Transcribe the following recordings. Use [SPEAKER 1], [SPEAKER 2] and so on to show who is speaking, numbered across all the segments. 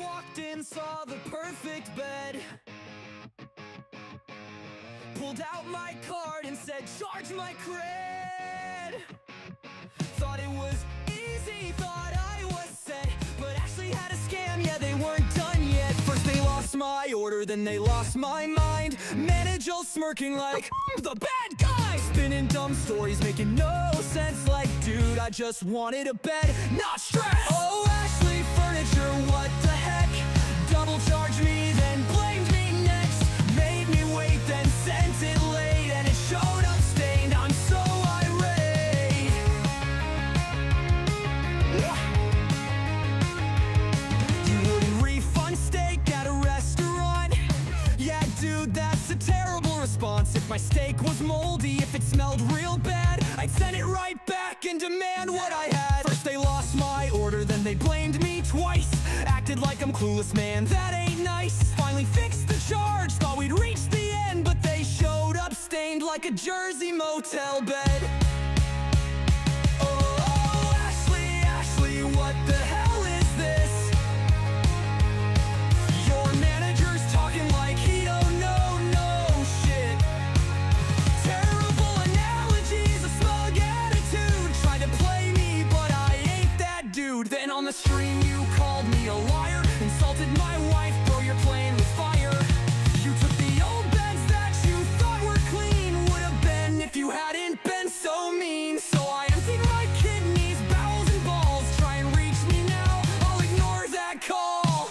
[SPEAKER 1] walked in, saw the perfect bed, pulled out my card and said, charge my cred. Thought it was easy, thought I was set, but actually had a scam, yeah, they weren't done yet. First they lost my order, then they lost my mind. Manager smirking like, the bad guy. Spinning dumb stories, making no sense, like, dude, I just wanted a bed, not stress. Oh, Ashley Furniture, what the heck? Double charged me, then blamed me next. Made me wait, then sent it late, and it showed up stained. I'm so irate. You wouldn't refund steak at a restaurant? Yeah, dude, that's a terrible response. If my steak was moldy, if it smelled real bad, I'd send it right back and demand what I had. First they lost my order, then they blamed me twice. Acted like I'm clueless, man, that ain't nice. Finally fixed the charge, thought we'd reached the end, but they showed up stained like a Jersey motel bed. Oh, Ashley, what the hell is this? Your manager's talking like he don't know no shit. Terrible analogies, a smug attitude. Tried to play me, but I ain't that dude. Then on the stream you called me a liar, insulted my wife, bro, you're playing with fire. You took the old beds that you thought were clean. Would have been if you hadn't been so mean. So I emptied my kidneys, bowels and balls. Try and reach me now, I'll ignore that call.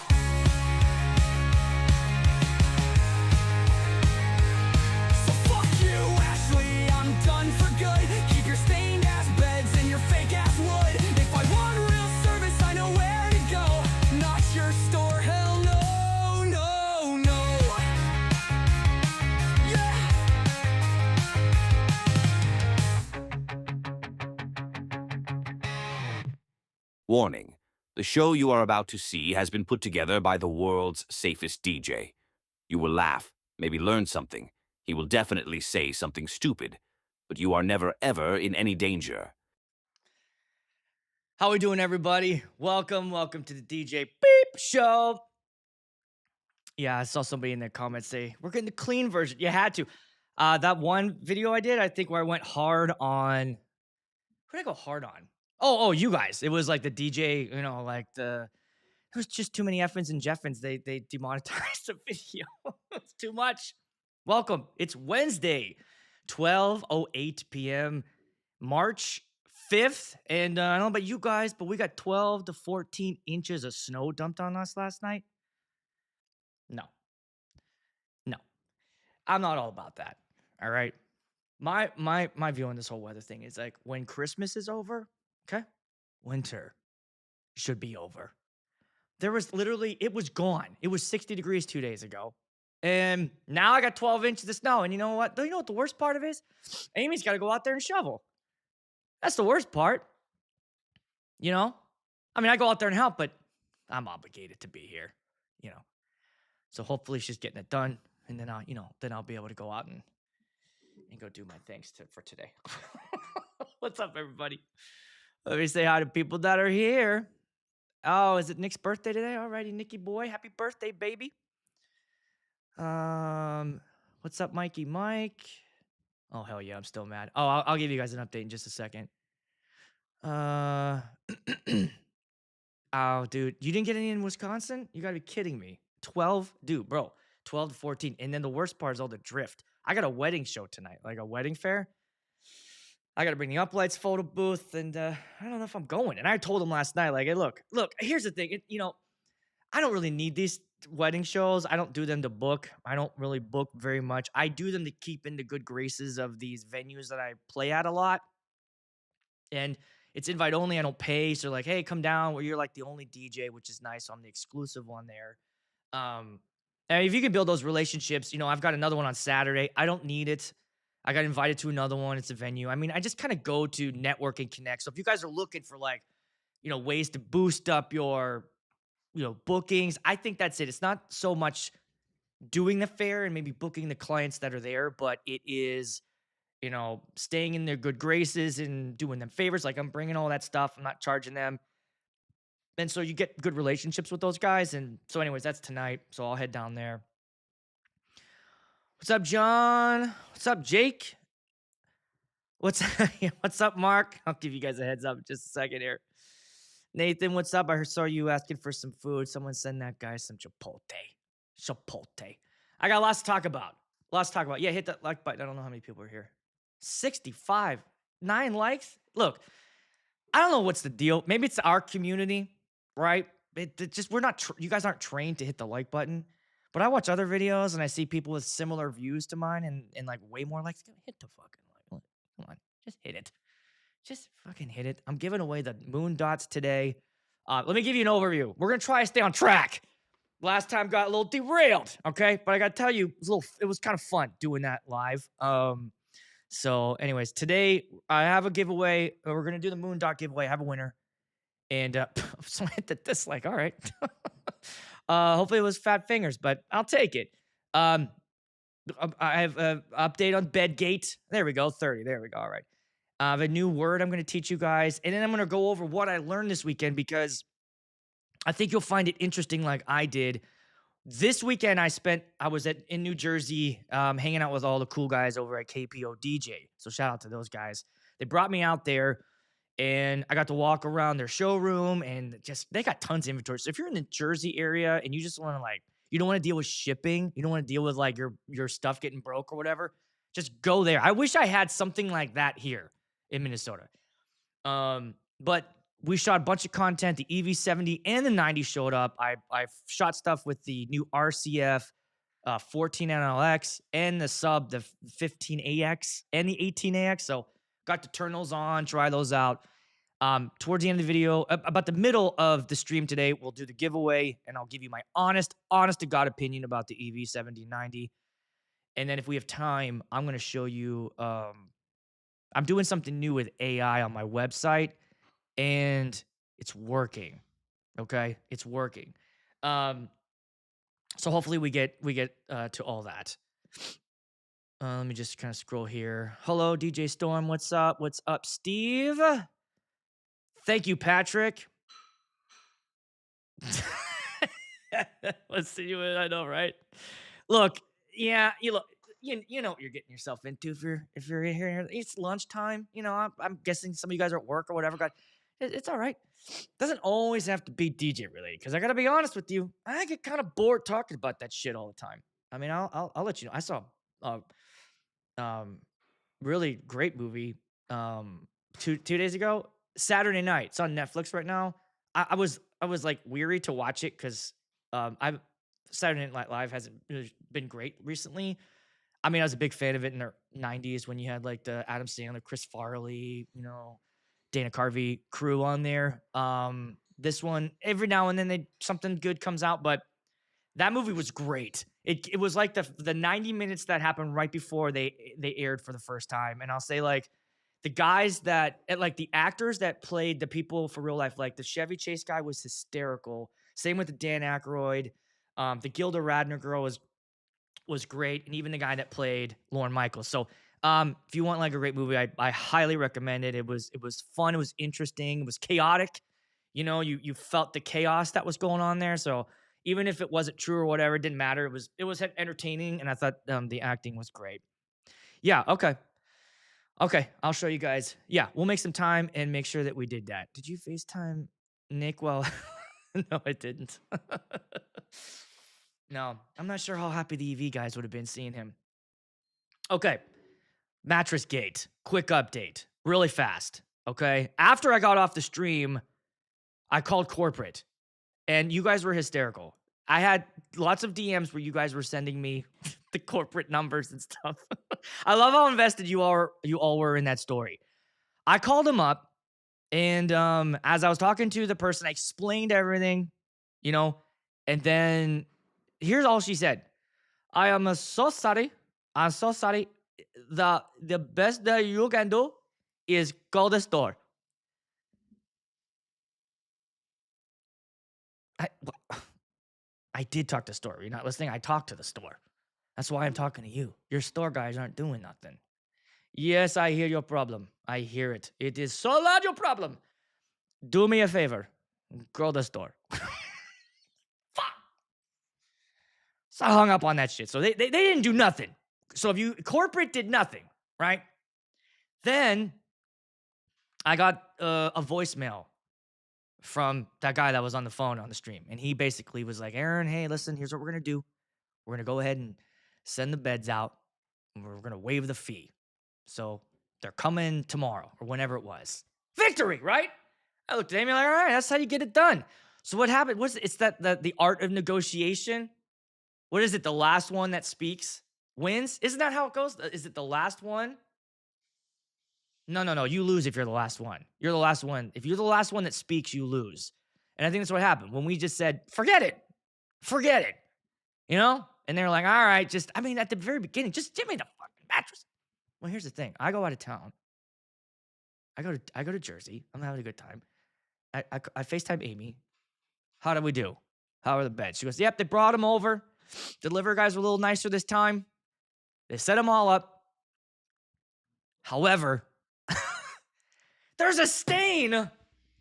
[SPEAKER 1] So fuck you, Ashley, I'm done for good. Keep your stained ass beds and your fake ass wood. If I want real service, I know where to go. Not your store, hell no, no, no. Yeah.
[SPEAKER 2] Warning: the show you are about to see has been put together by the world's safest DJ. You will laugh, maybe learn something. He will definitely say something stupid, but you are never ever in any danger.
[SPEAKER 3] How we doing, everybody? Welcome to the DJ Beep Show. Yeah, I saw somebody in the comments say, we're getting the clean version. You had to. That one video I did, I think, where I went hard on... Who did I go hard on? Oh, you guys. It was like the DJ, like the... There was just too many Effins and Jeffins. They demonetized the video. It's too much. Welcome. It's Wednesday, 12:08 p.m., March 5th. And I don't know about you guys, but we got 12 to 14 inches of snow dumped on us last night. No. I'm not all about that. All right. My view on this whole weather thing is like, when Christmas is over, okay, winter should be over. There was literally, it was gone. It was 60 degrees 2 days ago. And now I got 12 inches of snow. And you know what? You know what the worst part of is? Amy's got to go out there and shovel. That's the worst part. I mean, I go out there and help, but I'm obligated to be here, So hopefully she's getting it done. And then I'll be able to go out and go do my things for today. What's up, everybody? Let me say hi to people that are here. Oh, is it Nick's birthday today? Alrighty, Nicky boy. Happy birthday, baby. What's up, Mikey Mike? Oh, hell yeah, I'm still mad. Oh, I'll give you guys an update in just a second. Oh, dude, you didn't get any in Wisconsin? You gotta be kidding me. 12 to 14. And then the worst part is all the drift. I got a wedding show tonight, like a wedding fair. I got to bring the Uplights photo booth, and I don't know if I'm going. And I told him last night, like, hey, look, here's the thing. I don't really need these wedding shows. I don't do them to book. I don't really book very much. I do them to keep in the good graces of these venues that I play at a lot. And it's invite only. I don't pay. So like, hey, come down where you're like the only DJ, which is nice. So I'm the exclusive one there. And if you can build those relationships, I've got another one on Saturday. I don't need it. I got invited to another one. It's a venue. I mean, I just kind of go to network and connect. So if you guys are looking for like, ways to boost up your, bookings, I think that's it. It's not so much doing the fair and maybe booking the clients that are there, but it is, staying in their good graces and doing them favors. Like I'm bringing all that stuff. I'm not charging them. And so you get good relationships with those guys. And so, anyways, that's tonight. So I'll head down there. What's up, John? What's up, Jake? What's what's up, Mark? I'll give you guys a heads up in just a second here. Nathan, what's up? I saw you asking for some food. Someone send that guy some Chipotle. Chipotle. I got lots to talk about. Lots to talk about. Yeah, hit that like button. I don't know how many people are here. 65. 9 likes. Look, I don't know what's the deal. Maybe it's our community, right? It just we're not. You guys aren't trained to hit the like button. But I watch other videos and I see people with similar views to mine and like way more likes. Hit the fucking like. Come on, just hit it. Just fucking hit it. I'm giving away the moon dots today. Let me give you an overview. We're gonna try to stay on track. Last time got a little derailed, okay? But I gotta tell you, it was kind of fun doing that live. So, anyways, today I have a giveaway. We're gonna do the moon dot giveaway. I have a winner, and so I hit the dislike. All right. Hopefully it was fat fingers, but I'll take it. I have an update on BedGate. There we go, 30. There we go. All right. I have a new word I'm going to teach you guys, and then I'm going to go over what I learned this weekend because I think you'll find it interesting like I did. This weekend I was in New Jersey hanging out with all the cool guys over at KPO DJ. So shout out to those guys. They brought me out there and I got to walk around their showroom and just they got tons of inventory. So if you're in the Jersey area and you just want to you don't want to deal with shipping, you don't want to deal with like your stuff getting broke or whatever, just go there. I wish I had something like that here in Minnesota. But we shot a bunch of content. The EV70 and the 90 showed up. I shot stuff with the new RCF 14 NLX and the sub, the 15AX and the 18AX. So got to turn those on, try those out. Towards the end of the video, about the middle of the stream today, we'll do the giveaway and I'll give you my honest to God opinion about the EV70 90. And then if we have time, I'm going to show you, I'm doing something new with AI on my website and it's working. Okay. It's working. So hopefully we get to all that. Let me just kind of scroll here. Hello, DJ Storm. What's up? What's up, Steve? Thank you, Patrick. Let's see what I know, right? Look, yeah, you know what you're getting yourself into if you're here. It's lunchtime. You know, I'm guessing some of you guys are at work or whatever. God, it's all right. Doesn't always have to be DJ related. Because I gotta be honest with you, I get kind of bored talking about that shit all the time. I mean, I'll let you know. I saw really great movie 2 days ago. Saturday night. It's on Netflix right now. I was like weary to watch it because I've Saturday Night Live hasn't really been great recently. I mean, I was a big fan of it in the 90s when you had like the Adam Sandler, Chris Farley, Dana Carvey crew on there. This one, every now and then something good comes out, but that movie was great. It was like the 90 minutes that happened right before they aired for the first time. And I'll say like the guys like the actors that played the people for real life, like the Chevy Chase guy was hysterical. Same with the Dan Aykroyd. The Gilda Radner girl was great. And even the guy that played Lorne Michaels. So if you want like a great movie, I highly recommend it. It was fun. It was interesting. It was chaotic. You felt the chaos that was going on there. So even if it wasn't true or whatever, it didn't matter. It was entertaining. And I thought the acting was great. Yeah. Okay. I'll show you guys. Yeah. We'll make some time and make sure that we did that. Did you FaceTime Nick? Well, no, I didn't. No, I'm not sure how happy the EV guys would have been seeing him. Okay. Mattress Gate. Quick update. Really fast. Okay. After I got off the stream, I called corporate and you guys were hysterical. I had lots of DMs where you guys were sending me the corporate numbers and stuff. I love how invested you all were in that story. I called them up and as I was talking to the person, I explained everything, and then here's all she said. I am so sorry. I'm so sorry. The best that you can do is call the store. I did talk to the store. You're not listening? I talked to the store. That's why I'm talking to you. Your store guys aren't doing nothing. Yes, I hear your problem. I hear it. It is so loud, your problem. Do me a favor. Girl does door. Fuck. So I hung up on that shit. So they didn't do nothing. So if corporate did nothing, right? Then I got a voicemail from that guy that was on the phone on the stream. And he basically was like, Aaron, hey, listen, here's what we're going to do. We're going to go ahead and send the beds out. And we're going to waive the fee. So they're coming tomorrow or whenever it was. Victory, right? I looked at Amy like, all right, that's how you get it done. So what happened? It's that the art of negotiation. What is it? The last one that speaks wins? Isn't that how it goes? Is it the last one? No. You lose if you're the last one. You're the last one. If you're the last one that speaks, you lose. And I think that's what happened when we just said, forget it. You know? And they're like, all right, at the very beginning, just give me the fucking mattress. Well, here's the thing. I go out of town. I go to Jersey. I'm having a good time. I FaceTime Amy. How do we do? How are the beds? She goes, yep, they brought them over. Delivery guys were a little nicer this time. They set them all up. However, there's a stain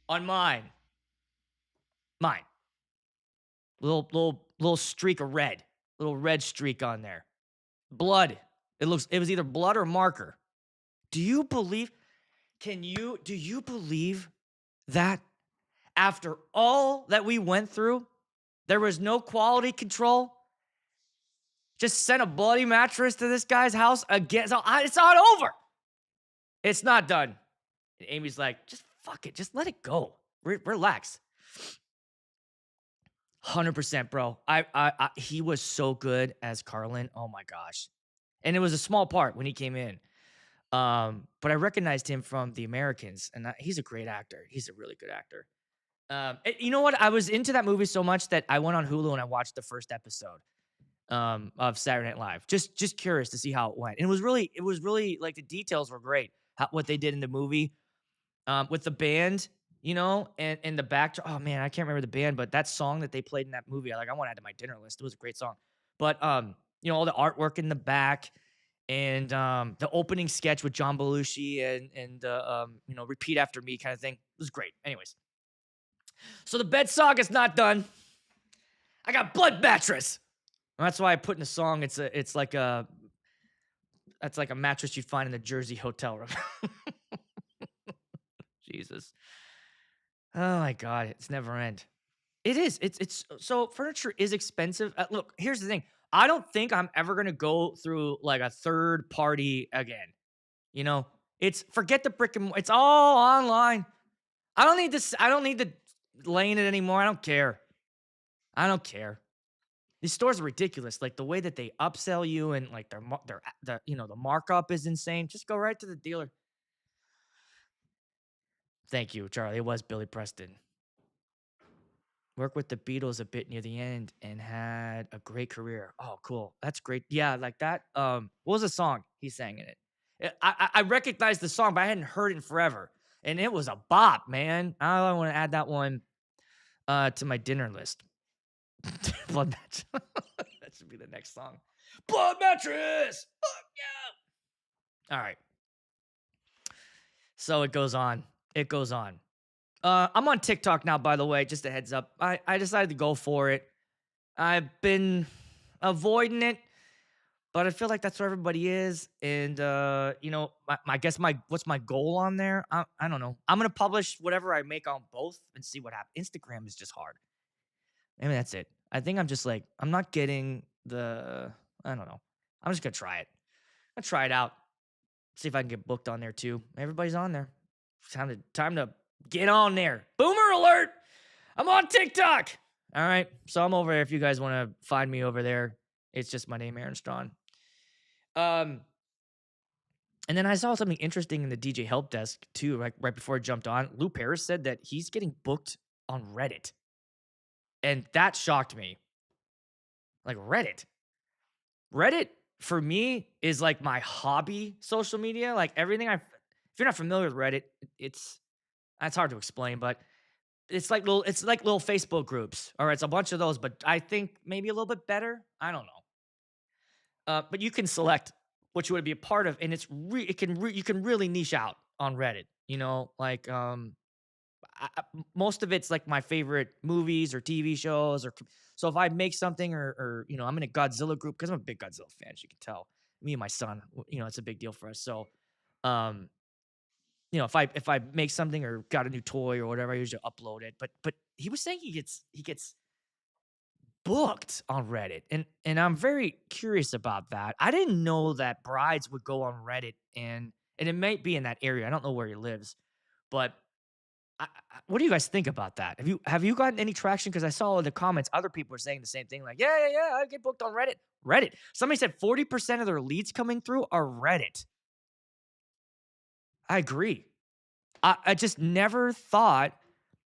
[SPEAKER 3] on mine. Little streak of red. Little red streak on there. Blood. It was either blood or marker. Do you believe that after all that we went through, there was no quality control? Just sent a bloody mattress to this guy's house again. So it's not over. It's not done. And Amy's like, just fuck it. Just let it go. Relax. 100%, bro. He was so good as Carlin. Oh my gosh. And it was a small part when he came in. But I recognized him from The Americans, and he's a great actor. He's a really good actor. You know what? I was into that movie so much that I went on Hulu and I watched the first episode of Saturday Night Live. Just curious to see how it went. And it was really like the details were great. What they did in the movie with the band, you know, and the backdrop. Oh man, I can't remember the band, but that song that they played in that movie, I want to add to my dinner list. It was a great song. But you know, all the artwork in the back. And the opening sketch with John Belushi and you know, repeat after me kind of thing. It was great. Anyways. So the bed saga's not done. I got blood mattress. And that's why I put in the song. It's like a mattress you'd find in the Jersey hotel room. Jesus. Oh my God. It's never end. It is. It's so furniture is expensive. Look, here's the thing. I don't think I'm ever going to go through like a third party again. You know, forget the brick and mortar. It's all online. I don't need this. I don't need the laying it anymore. I don't care. These stores are ridiculous. Like the way that they upsell you and like the you know, the markup is insane. Just go right to the dealer. Thank you, Charlie. It was Billy Preston. Worked with the Beatles a bit near the end and had a great career. Oh, cool. That's great. Yeah, like that. What was the song he sang in it? I recognized the song, but I hadn't heard it in forever. And it was a bop, man. I want to add that one to my dinner list. Blood Mattress. That should be the next song. Blood Mattress! Fuck yeah! All right. So it goes on. I'm on TikTok now, by the way, just a heads up. I decided to go for it. I've been avoiding it, but I feel like that's where everybody is. And, you know, I guess what's my goal on there? I don't know. I'm going to publish whatever I make on both and see what happens. Instagram is just hard. I mean, that's it. I think I'm just like, I'm not getting I don't know. I'm just going to try it. I'll try it out. See if I can get booked on there too. Everybody's on there. Time to get on there. Boomer alert. I'm on TikTok. All right. So I'm over there. If you guys want to find me over there, it's just my name, Aaron Strawn. And then I saw something interesting in the DJ help desk too, right before I jumped on. Lou Paris said that he's getting booked on Reddit. And that shocked me. Like Reddit for me is like my hobby social media. Like everything if you're not familiar with Reddit, it's hard to explain, but it's like little Facebook groups. All right, it's a bunch of those, but I think maybe a little bit better. I don't know. But you can select what you want to be a part of, and you can really niche out on Reddit. You know, like most of it's like my favorite movies or TV shows, so if I make something or I'm in a Godzilla group because I'm a big Godzilla fan, as you can tell. Me and my son, it's a big deal for us. So, um, if I make something or got a new toy or whatever, I usually upload it. But he was saying he gets booked on Reddit, and I'm very curious about that. I didn't know that brides would go on Reddit, and it might be in that area. I don't know where he lives, but what do you guys think about that? Have you gotten any traction? Because I saw in the comments other people are saying the same thing, like, yeah, yeah, yeah, I get booked on Reddit. Reddit. Somebody said 40% of their leads coming through are Reddit. I agree. I just never thought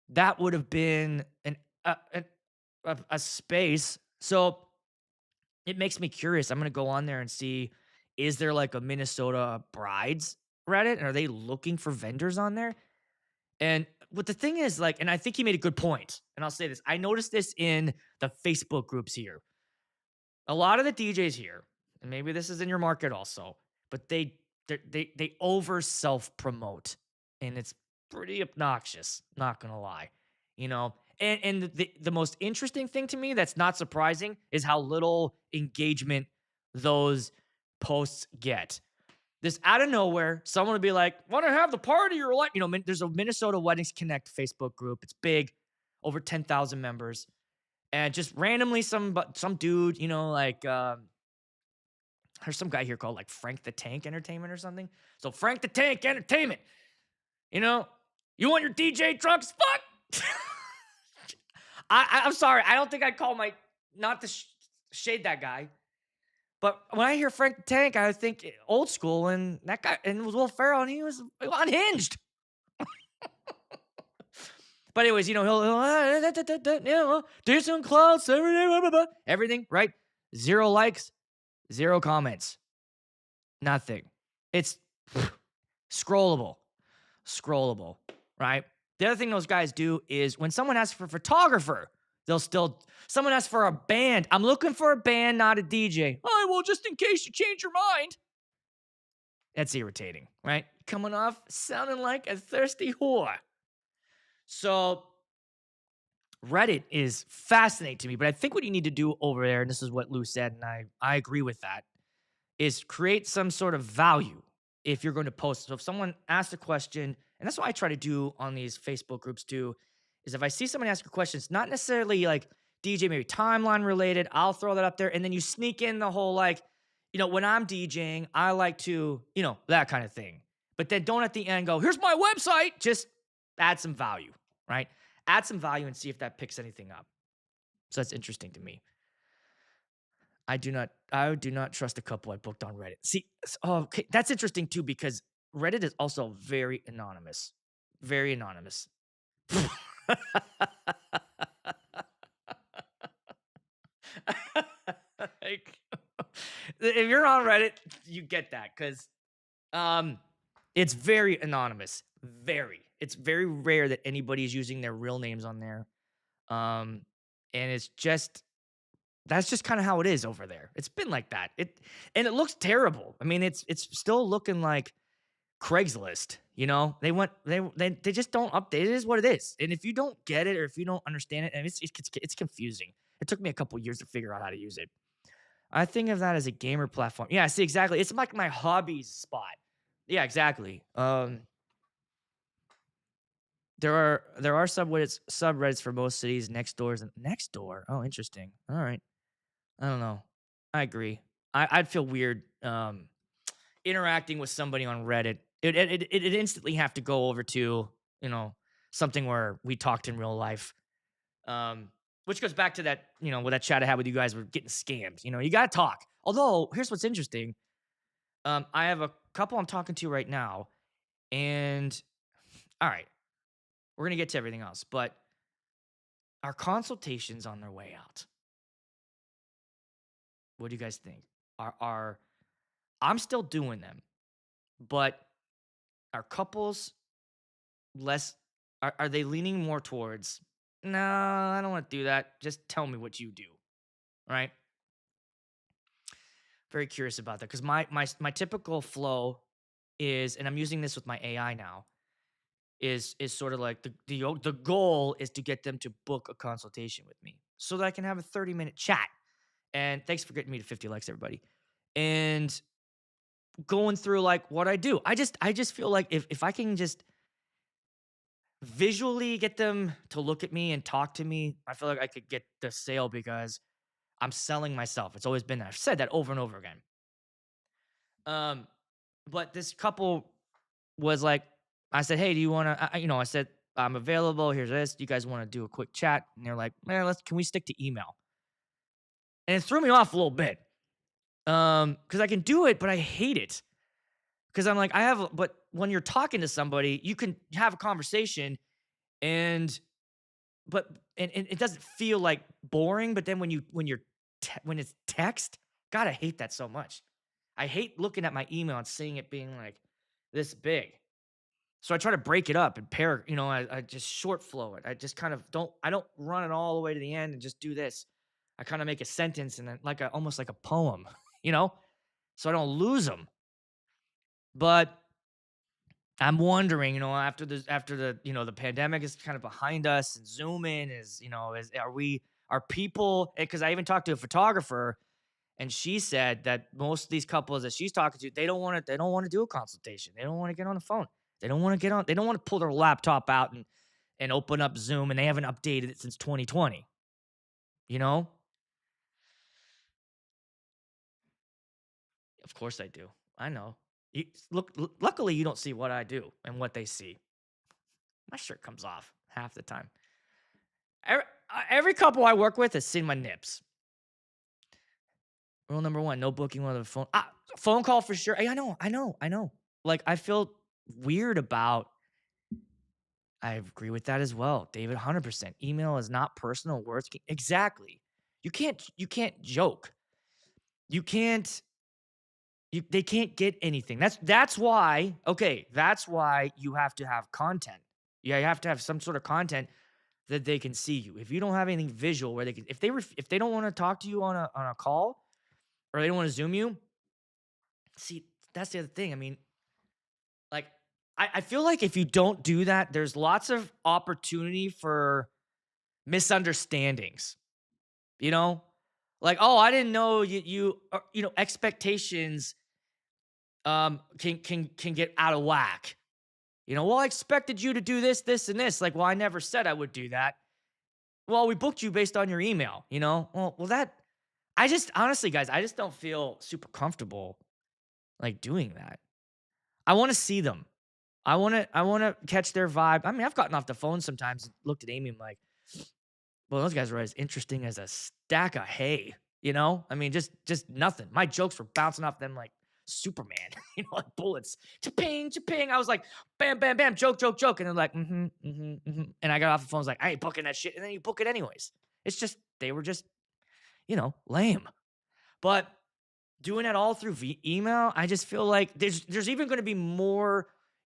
[SPEAKER 3] that would have been a space. So it makes me curious. I'm gonna go on there and see, is there like a Minnesota brides Reddit? Are they looking for vendors on there? And what the thing is, like, and I think he made a good point, and I'll say this. I noticed this in the Facebook groups here. A lot of the DJs here, and maybe this is in your market also, but they over self promote, and it's pretty obnoxious. Not gonna lie, you know. And the most interesting thing to me that's not surprising is how little engagement those posts get. This out of nowhere, someone would be like, "Want to have the party or like?" There's a Minnesota Weddings Connect Facebook group. It's big, over 10,000 members, and just randomly some dude, there's some guy here called like Frank the Tank Entertainment or something. So Frank the Tank Entertainment, you know, you want your DJ drunk as fuck? I'm sorry, I don't think I'd call my not to shade that guy. But when I hear Frank the Tank, I think old school, and that guy, and it was Will Ferrell, and he was unhinged. But anyways, he'll decent clothes every day, blah, blah, blah. Everything, right? 0 likes, 0 comments, nothing. It's scrollable, right? The other thing those guys do is when someone asks for a photographer, someone asks for a band. I'm looking for a band, not a DJ. Oh, well, just in case you change your mind. That's irritating, right? Coming off sounding like a thirsty whore. So Reddit is fascinating to me, but I think what you need to do over there, and this is what Lou said, and I agree with that, is create some sort of value if you're going to post. So if someone asks a question, and that's what I try to do on these Facebook groups too, is if I see someone ask a question, it's not necessarily like DJ, maybe timeline related, I'll throw that up there, and then you sneak in the whole like, when I'm DJing, I like to, that kind of thing. But then don't at the end go, here's my website. Just add some value, right? Add some value and see if that picks anything up. So that's interesting to me. I do not trust a couple I booked on Reddit. See, okay, that's interesting too because Reddit is also very anonymous. Very anonymous. Like, if you're on Reddit, you get that because it's very anonymous. It's very rare that anybody's using their real names on there. And that's just kind of how it is over there. It's been like that. And it looks terrible. I mean, it's still looking like Craigslist. They just don't update. It is what it is. And if you don't get it or if you don't understand it, and it's confusing. It took me a couple years to figure out how to use it. I think of that as a gamer platform. Yeah, see, exactly. It's like my hobbies spot. Yeah, exactly. There are subreddits for most cities. Next door. Oh, interesting. All right. I don't know. I agree. I'd feel weird interacting with somebody on Reddit. It instantly have to go over to something where we talked in real life. Which goes back to that with that chat I had with you guys. We're getting scammed. You got to talk. Although here's what's interesting. I have a couple I'm talking to right now, and all right, we're gonna get to everything else, but our consultations on their way out. What do you guys think? Are I'm still doing them, but are couples less are they leaning more towards, no, I don't want to do that. Just tell me what you do. Right? Very curious about that because my typical flow is, and I'm using this with my AI now, is sort of like the goal is to get them to book a consultation with me so that I can have a 30-minute chat. And thanks for getting me to 50 likes, everybody. And going through like what I do. I just feel like if I can just visually get them to look at me and talk to me, I feel like I could get the sale because I'm selling myself. It's always been that. I've said that over and over again. Um, but this couple was like, I said, "Hey, do you want to?" I said, "I'm available. Here's this. Do you guys want to do a quick chat?" And they're like, "Man, can we stick to email?" And it threw me off a little bit. Because I can do it, but I hate it. Because I'm like, but when you're talking to somebody, you can have a conversation and and it doesn't feel like boring. But then when it's text, God, I hate that so much. I hate looking at my email and seeing it being like this big. So I try to break it up and I just short flow it. I just kind of I don't run it all the way to the end and just do this. I kind of make a sentence and then almost like a poem, you know, so I don't lose them. But I'm wondering, after the pandemic is kind of behind us and Zoom in is, are people, because I even talked to a photographer and she said that most of these couples that she's talking to, they don't want to do a consultation. They don't want to get on the phone. They don't want to pull their laptop out and open up Zoom, and they haven't updated it since 2020, you know? Of course I do. I know. Luckily you don't see what I do and what they see. My shirt comes off half the time. Every couple I work with has seen my nips. Rule number one: no booking with a phone. Phone call for sure. Hey, I know. Like I feel weird about. I agree with that as well, David. 100%. Email is not personal. Words exactly. You can't joke. You can't. They can't get anything. That's why. Okay, that's why you have to have content. Yeah, you have to have some sort of content that they can see you. If you don't have anything visual where they can, if they don't want to talk to you on a call or they don't want to Zoom you, see, that's the other thing. I mean, like, I feel like if you don't do that, there's lots of opportunity for misunderstandings. You know, like, oh, I didn't know expectations can get out of whack. Well, I expected you to do this, this, and this. Like, well, I never said I would do that. Well, we booked you based on your email, I just honestly, guys, I just don't feel super comfortable like doing that. I want to see them. I want to catch their vibe. I mean, I've gotten off the phone sometimes and looked at Amy and I'm like, well, those guys are as interesting as a stack of hay, I mean, just nothing. My jokes were bouncing off them like Superman, like bullets. Cha-ping, cha-ping. I was like, bam, bam, bam, joke, joke, joke. And they're like, And I got off the phone. I was like, I ain't booking that shit. And then you book it anyways. It's just, they were just, lame. But doing that all through email, I just feel like there's even going to be more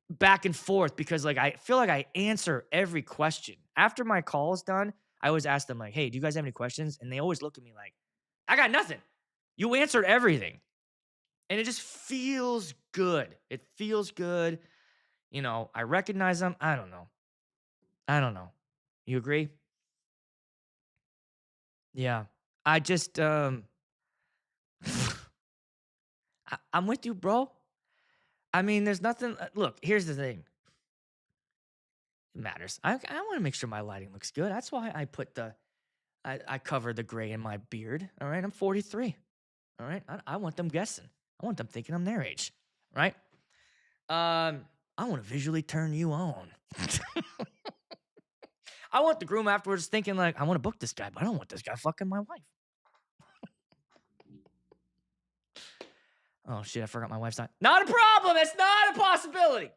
[SPEAKER 3] back and forth because like I feel like I answer every question. After my call is done, I always ask them like, "Hey, do you guys have any questions?" And they always look at me like, "I got nothing. You answered everything." And it just feels good. It feels good. I recognize them. I don't know. You agree? Yeah. I just I'm with you, bro. I mean, there's nothing. Look, here's the thing. It matters. I want to make sure my lighting looks good. That's why I cover the gray in my beard. All right, I'm 43. All right, I want them guessing. I want them thinking I'm their age. Right? I want to visually turn you on. I want the groom afterwards thinking like, I want to book this guy, but I don't want this guy fucking my wife. Oh shit, I forgot my wife's not. Not a problem. It's not a possibility.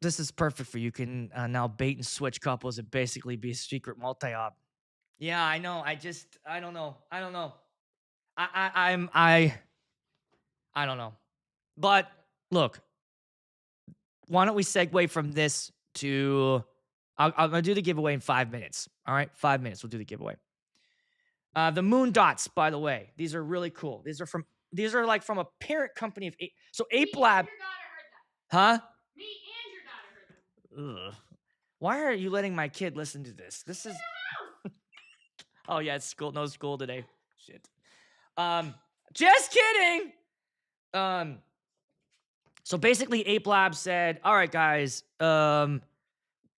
[SPEAKER 3] This is perfect for you. You can now bait and switch couples and basically be a secret multi-op. Yeah, I know. I don't know. I don't know. But look, why don't we segue from this to, I'm gonna do the giveaway in 5 minutes. All right, 5 minutes. We'll do the giveaway. The moon dots, by the way, these are really cool. These are like from a parent company of so Ape Lab. Huh? Me and your daughter heard them. Ugh. Why are you letting my kid listen to this? This is. Oh yeah, it's school. No school today. Shit. Just kidding. Um. So basically, Ape Lab said, "All right, guys.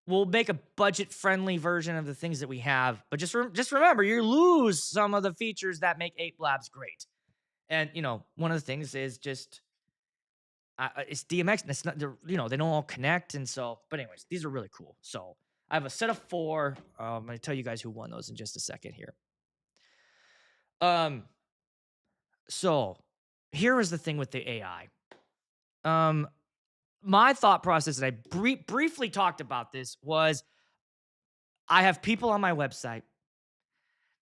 [SPEAKER 3] We'll make a budget-friendly version of the things that we have, but just remember, you lose some of the features that make Ape Labs great. And one of the things is just it's DMX, and it's not they don't all connect, and so. But anyways, these are really cool. So I have a set of 4. I'm gonna tell you guys who won those in just a second here. Um. So here is the thing with the AI. My thought process, and I briefly talked about this, was I have people on my website.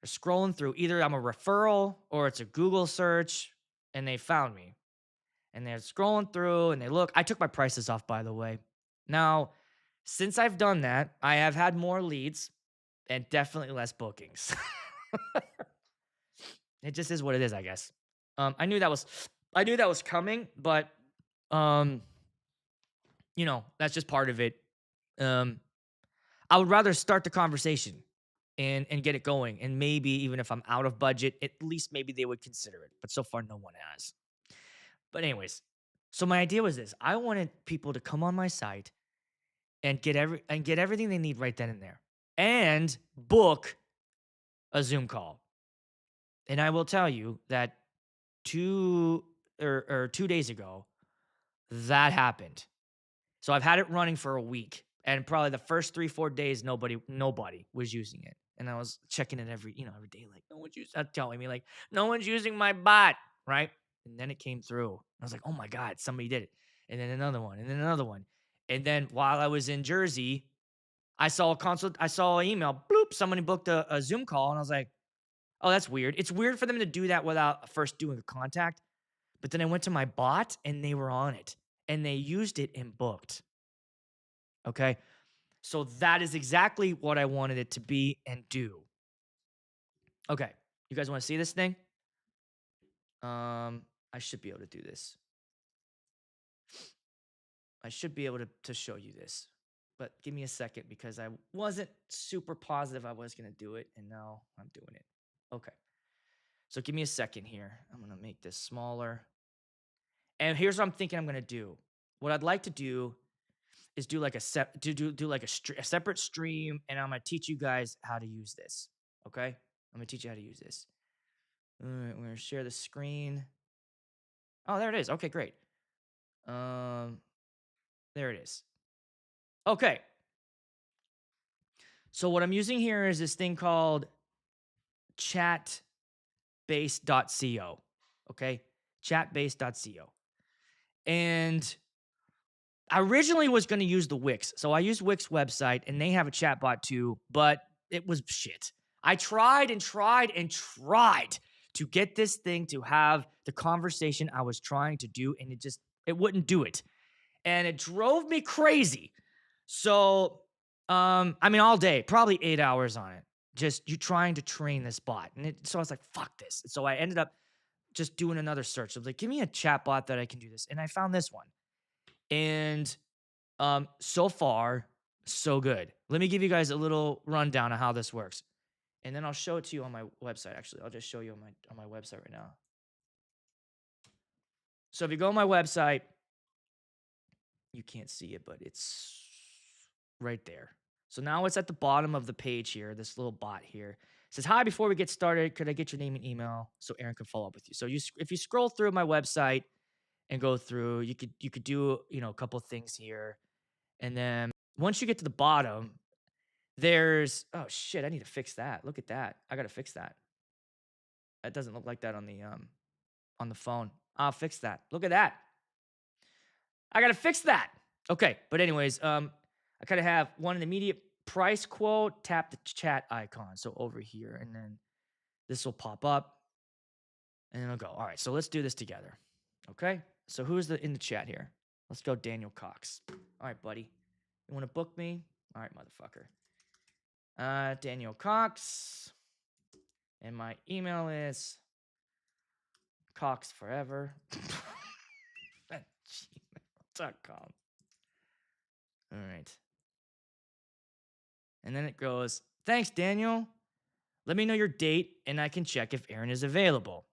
[SPEAKER 3] They're scrolling through. Either I'm a referral or it's a Google search, and they found me. And they're scrolling through and they look. I took my prices off, by the way. Now, since I've done that, I have had more leads and definitely less bookings. It just is what it is, I guess. I knew that was coming, but that's just part of it. I would rather start the conversation and get it going. And maybe even if I'm out of budget, at least maybe they would consider it. But so far, no one has. But anyways, so my idea was this: I wanted people to come on my site and get everything they need right then and there, and book a Zoom call. And I will tell you that 2 days ago, that happened. So I've had it running for a week, and probably the first 3-4 days, nobody was using it. And I was checking it every day, like no one's telling me like no one's using my bot, right? And then it came through. I was like, oh my god, somebody did it. And then another one, and then another one. And then while I was in Jersey, I saw an email, bloop, somebody booked a Zoom call, and I was like, oh, that's weird. It's weird for them to do that without first doing a contact. But then I went to my bot, and they were on it, and they used it and booked. Okay. So that is exactly what I wanted it to be and do. Okay. You guys want to see this thing? I should be able to do this. I should be able to show you this. But give me a second because I wasn't super positive I was going to do it, and now I'm doing it. Okay. So give me a second here. I'm going to make this smaller. And here's what I'm thinking I'm going to do. What I'd like to do is do like a separate stream, and I'm going to teach you guys how to use this. Okay? I'm going to teach you how to use this. All right, we're going to share the screen. Oh, there it is. Okay, great. There it is. Okay. So what I'm using here is this thing called chatbase.co. Okay? Chatbase.co. And I originally was going to use the Wix. So I used Wix website, and they have a chatbot too, but it was shit. I tried and tried and tried to get this thing to have the conversation I was trying to do, and it wouldn't do it. And it drove me crazy. So, all day, probably 8 hours on it. Just you trying to train this bot. So I was like, fuck this. So I ended up just doing another search. I was like, give me a chatbot that I can do this. And I found this one. And so far, so good. Let me give you guys a little rundown of how this works. And then I'll show it to you on my website. Actually, I'll just show you on my website right now. So if you go on my website, you can't see it, but it's right there. So now it's at the bottom of the page here, this little bot here. It says, hi, before we get started, could I get your name and email so Aaron can follow up with you? So if you scroll through my website and go through, you could do, a couple things here. And then once you get to the bottom, there's, oh shit, I need to fix that. Look at that. I got to fix that. That doesn't look like that on the phone. I'll fix that. Look at that. I got to fix that. Okay. But anyways, I kind of have one immediate price quote, tap the chat icon. So over here, and then this will pop up and then I'll go, all right, so let's do this together. Okay. So who's in the chat here? Let's go Daniel Cox. All right, buddy. You want to book me? All right, motherfucker. Daniel Cox. And my email is coxforever at gmail.com. All right. And then it goes, thanks, Daniel. Let me know your date and I can check if Aaron is available.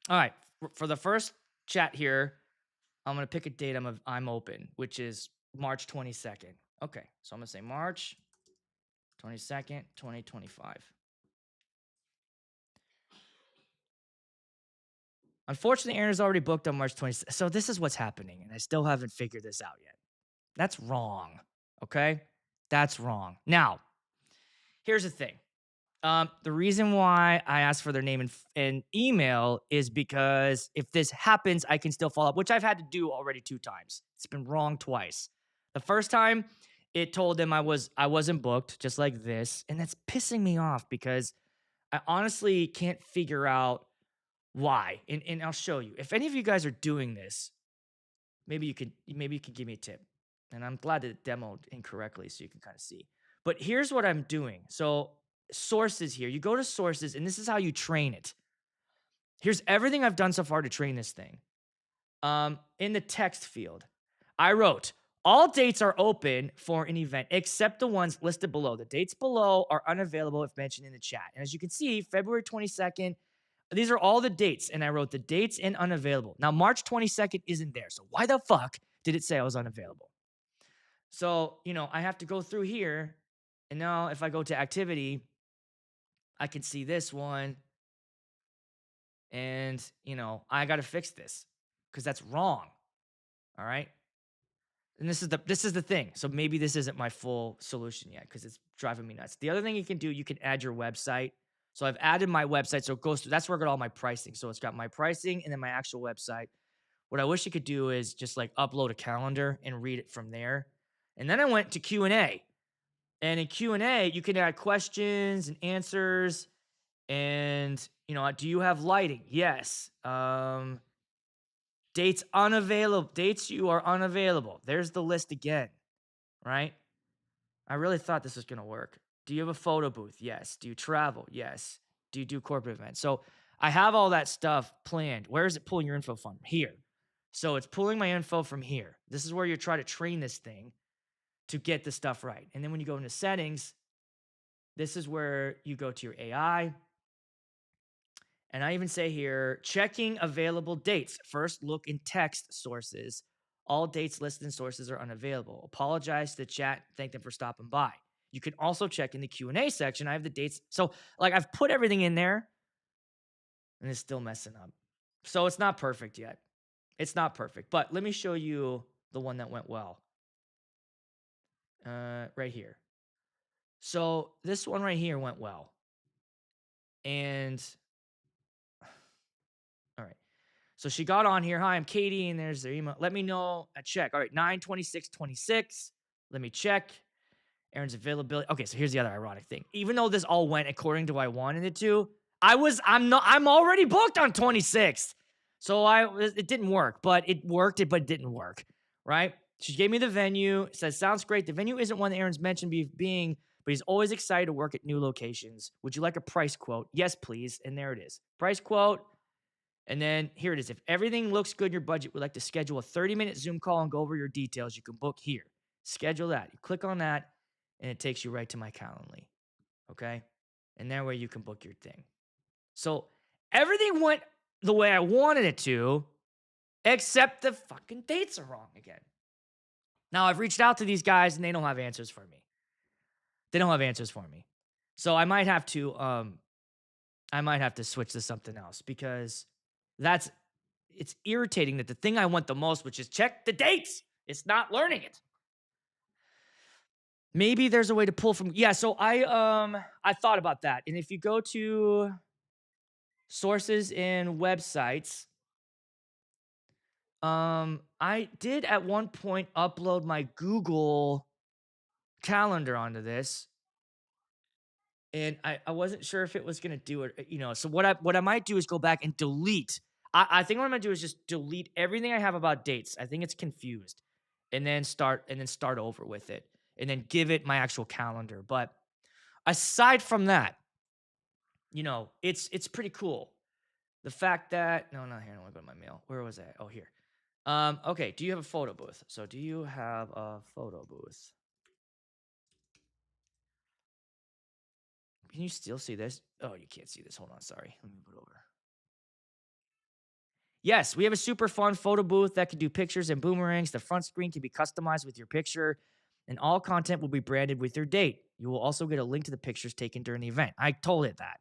[SPEAKER 3] All right. For the first chat here, I'm going to pick a date I'm open, which is March 22nd. Okay. So I'm going to say March 22nd, 2025. Unfortunately, Aaron is already booked on March 22nd. So this is what's happening, and I still haven't figured this out yet. That's wrong. Okay? That's wrong. Now, here's the thing. The reason why I asked for their name and email is because if this happens, I can still follow up, which I've had to do already 2 times. It's been wrong twice. The first time, it told them I wasn't booked, just like this, and that's pissing me off because I honestly can't figure out why. And I'll show you. If any of you guys are doing this, maybe you could give me a tip. And I'm glad that it demoed incorrectly so you can kind of see. But here's what I'm doing. So sources here. You go to sources, and this is how you train it. Here's everything I've done so far to train this thing. In the text field, I wrote, all dates are open for an event except the ones listed below. The dates below are unavailable if mentioned in the chat. And as you can see, February 22nd, these are all the dates. And I wrote the dates and unavailable. Now, March 22nd isn't there. So why the fuck did it say I was unavailable? So, I have to go through here. And now if I go to activity, I can see this one. And, I got to fix this because that's wrong. All right. And this is the thing. So maybe this isn't my full solution yet because it's driving me nuts. The other thing you can do, you can add your website. So I've added my website. So it goes through, that's where I got all my pricing. So it's got my pricing and then my actual website. What I wish you could do is just like upload a calendar and read it from there. And then I went to Q&A. And in Q&A, you can add questions and answers. And, do you have lighting? Yes. Dates unavailable. Dates you are unavailable. There's the list again, right? I really thought this was going to work. Do you have a photo booth? Yes. Do you travel? Yes. Do you do corporate events? So I have all that stuff planned. Where is it pulling your info from? Here. So it's pulling my info from here. This is where you try to train this thing to get the stuff right. And then when you go into settings, this is where you go to your AI. And I even say here, checking available dates. First, look in text sources. All dates listed in sources are unavailable. Apologize to the chat. Thank them for stopping by. You can also check in the Q&A section. I have the dates. So, I've put everything in there, and it's still messing up. So, it's not perfect yet. It's not perfect. But let me show you the one that went well. Right here. So, this one right here went well. And all right. So she got on here. Hi, I'm Katie, and there's their email. Let me know. I check. All right, 9/26/26. Let me check. Aaron's availability. Okay, so here's the other ironic thing. Even though this all went according to what I wanted it to, I'm already booked on 26th. So it didn't work, but it worked, but it didn't work. Right? She gave me the venue. Says, sounds great. The venue isn't one that Aaron's mentioned being, but he's always excited to work at new locations. Would you like a price quote? Yes, please. And there it is. Price quote. And then here it is. If everything looks good in your budget, we'd like to schedule a 30-minute Zoom call and go over your details. You can book here. Schedule that. You click on that, and it takes you right to my Calendly. Okay? And that way you can book your thing. So everything went the way I wanted it to, except the fucking dates are wrong again. Now, I've reached out to these guys, and they don't have answers for me. So I might have to switch to something else because it's irritating that the thing I want the most, which is check the dates, it's not learning it. Maybe there's a way to pull from. Yeah, so I thought about that. And if you go to sources and websites, I did at one point upload my Google Calendar onto this. And I wasn't sure if it was gonna do it, So what I might do is go back and delete. I think what I'm gonna do is just delete everything I have about dates. I think it's confused, and then start over with it, and then give it my actual calendar. But aside from that, it's pretty cool. The fact that no, not here. I want to go to my mail. Where was that? Oh, here. Okay. Do you have a photo booth? So do you have a photo booth? Can you still see this? Oh, you can't see this. Hold on. Sorry. Let me put it over. Yes, we have a super fun photo booth that can do pictures and boomerangs. The front screen can be customized with your picture, and all content will be branded with your date. You will also get a link to the pictures taken during the event. I told it that.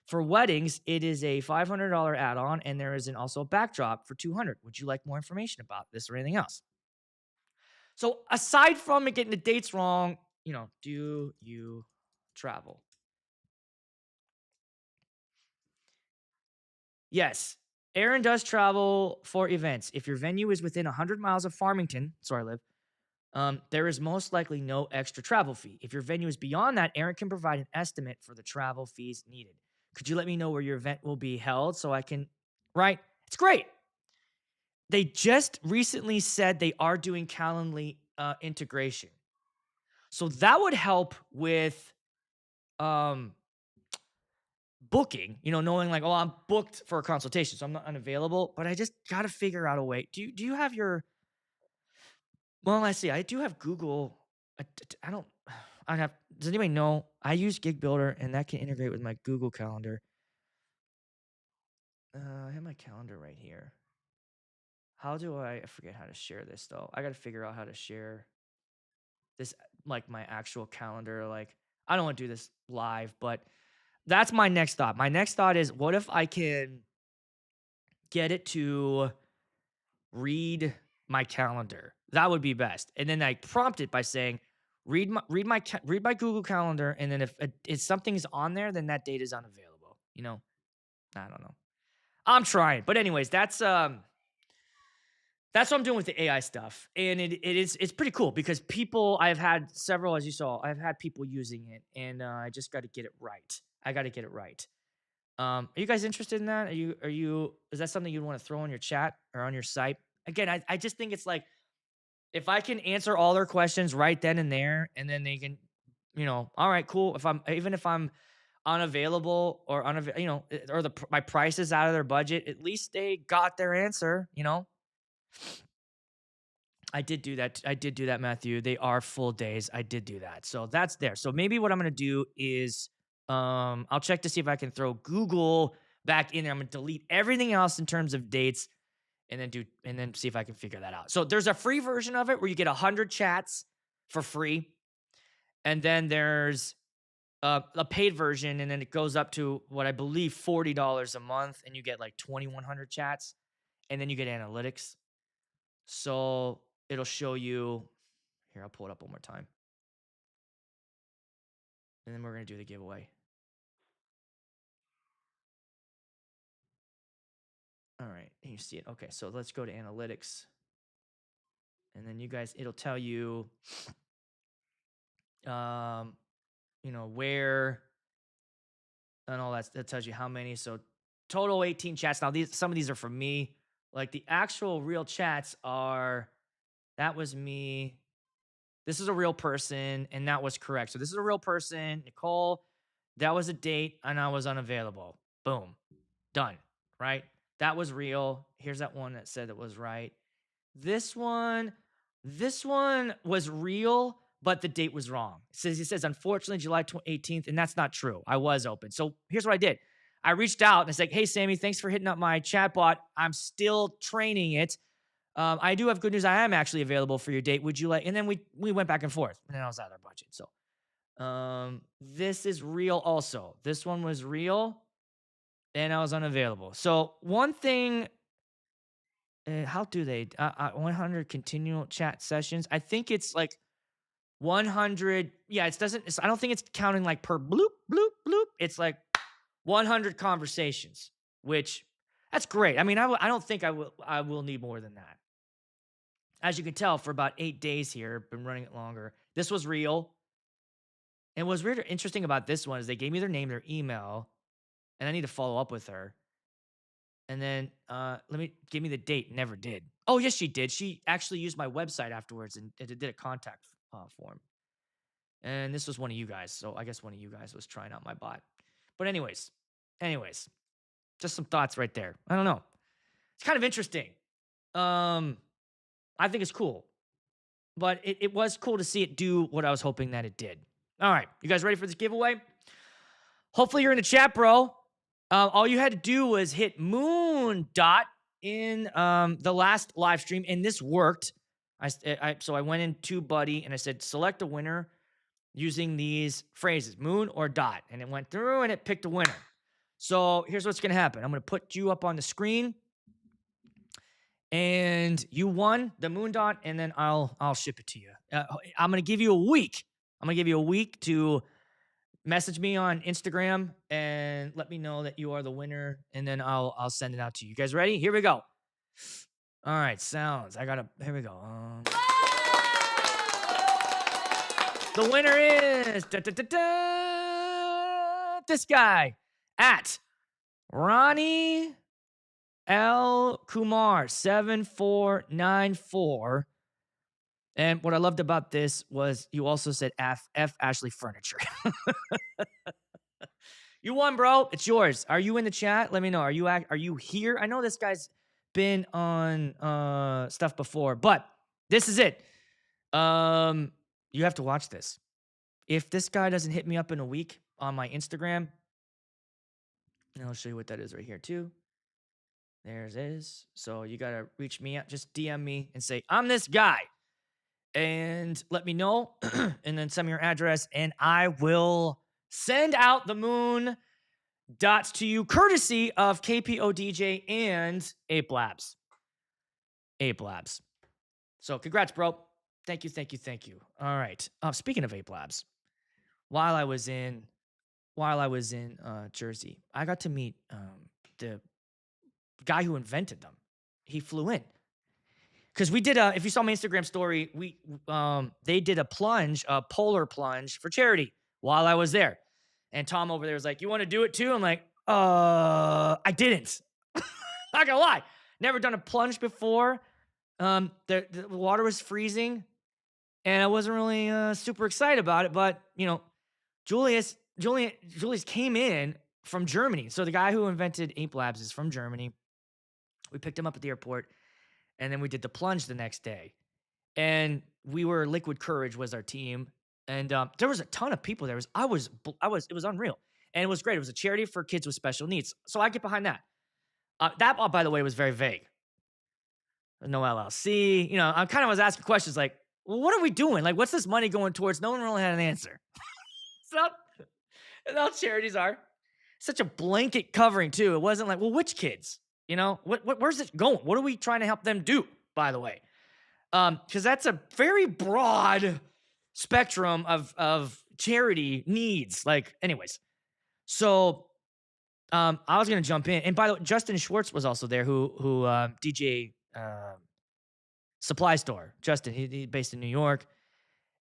[SPEAKER 3] For weddings, it is a $500 add-on, and there is also a backdrop for $200. Would you like more information about this or anything else? So, aside from it getting the dates wrong, do you travel? Yes, Aaron does travel for events. If your venue is within 100 miles of Farmington, that's where I live, there is most likely no extra travel fee. If your venue is beyond that, Aaron can provide an estimate for the travel fees needed. Could you let me know where your event will be held so I can? Right? It's great. They just recently said they are doing Calendly integration, so that would help with um, booking. Knowing like, oh, I'm booked for a consultation, so I'm not unavailable. But I just got to figure out a way. Do you have your? Well, I see. I do have Google. I don't. I have. Does anybody know? I use Gig Builder, and that can integrate with my Google Calendar. I have my calendar right here. How do I forget how to share this though? I got to figure out how to share this, like my actual calendar. Like, I don't want to do this live, but that's my next thought. My next thought is, what if I can get it to read my calendar? That would be best. And then I prompt it by saying, read my Google Calendar, and then if something's on there, then that date is unavailable. I don't know. I'm trying, but anyways, that's what I'm doing with the AI stuff, and it's pretty cool because I've had several, as you saw, I've had people using it, and I just got to get it right. I got to get it right. Are you guys interested in that? Is that something you'd want to throw on your chat or on your site? Again, I just think it's like, if I can answer all their questions right then and there, and then they can, all right, cool. If I'm unavailable or or my price is out of their budget, at least they got their answer. I did do that. I did do that, Matthew. They are full days. I did do that. So that's there. So maybe what I'm going to do is I'll check to see if I can throw Google back in there. I'm going to delete everything else in terms of dates, and then see if I can figure that out. So there's a free version of it where you get 100 chats for free. And then there's a paid version, and then it goes up to what I believe $40 a month, and you get like 2,100 chats, and then you get analytics. So it'll show you. Here, I'll pull it up one more time, and then we're gonna do the giveaway. All right, you see it. Okay, so let's go to analytics, and then it'll tell you, um, where and all that. That tells you how many. So total 18 chats. Now some of these are from me. Like the actual real chats are. That was me. This is a real person, and that was correct. So this is a real person, Nicole. That was a date, and I was unavailable. Boom, done. Right? That was real. Here's that one that said it was right. This one, this one was real, but the date was wrong. It says unfortunately July 18th, and that's not true. I was open. So here's what I did. I reached out and it's like, hey Sammy, thanks for hitting up my chatbot. I'm still training it. I do have good news. I am actually available for your date. Would you like? And then we went back and forth, and then I was out of our budget. So, this is real. Also, this one was real, and I was unavailable. So one thing. How do they? 100 continual chat sessions. I think it's like 100. Yeah, it doesn't. I don't think it's counting like per bloop bloop bloop. It's like 100 conversations, which that's great. I mean, I don't think I will need more than that. As you can tell, for about 8 days here, been running it longer. This was real. And what's weird or interesting about this one is they gave me their name, their email, and I need to follow up with her. And then give me the date. Never did. Oh, yes, she did. She actually used my website afterwards and it did a contact form. And this was one of you guys. So I guess one of you guys was trying out my bot. But anyways, just some thoughts right there. I don't know. It's kind of interesting. I think it's cool. But it was cool to see it do what I was hoping that it did. All right, you guys ready for this giveaway? Hopefully you're in the chat, bro. All you had to do was hit moon dot in the last live stream, and this worked. So I went into Buddy and I said select a winner using these phrases, moon or dot, and it went through and it picked a winner. So here's what's gonna happen. I'm gonna put you up on the screen, and you won the moon dot, and then I'll ship it to you. I'm gonna give you a week. I'm gonna give you a week to message me on Instagram and let me know that you are the winner, and then I'll send it out to you. You guys ready? Here we go. All right, sounds. Here we go. The winner is this guy at Ronnie L. Kumar 7494. And what I loved about this was you also said F Ashley Furniture. You won, bro. It's yours. Are you in the chat? Let me know. Are you here? I know this guy's been on stuff before, but this is it. You have to watch this. If this guy doesn't hit me up in a week on my Instagram, and I'll show you what that is right here too. There it is. So you gotta reach me out. Just DM me and say, I'm this guy. And let me know. And then send me your address. And I will send out the moon dots to you, courtesy of KPO DJ and Ape Labs. Ape Labs. So congrats, bro. Thank you. All right. Speaking of Ape Labs, while I was in Jersey, I got to meet the guy who invented them. He flew in because we did if you saw my Instagram story, they did a polar plunge for charity while I was there, and Tom over there was like, "You want to do it too?" I'm like, I didn't. Not gonna lie, never done a plunge before. The water was freezing, and I wasn't really super excited about it. But you know, Julius came in from Germany. So the guy who invented Ape Labs is from Germany. We picked him up at the airport, and then we did the plunge the next day. And Liquid Courage was our team, and there was a ton of people there. It was unreal, and it was great. It was a charity for kids with special needs, so I get behind that. That, by the way, was very vague. No LLC. You know, I kind of was asking questions like, well, what are we doing? Like, what's this money going towards? No one really had an answer. So, and all charities are such a blanket covering too. It wasn't like, well, which kids? You know, where's it going? What are we trying to help them do? By the way, because that's a very broad spectrum of charity needs. Like, anyways, so I was gonna jump in, and by the way, Justin Schwartz was also there, who DJ Supply Store. Justin, he's based in New York.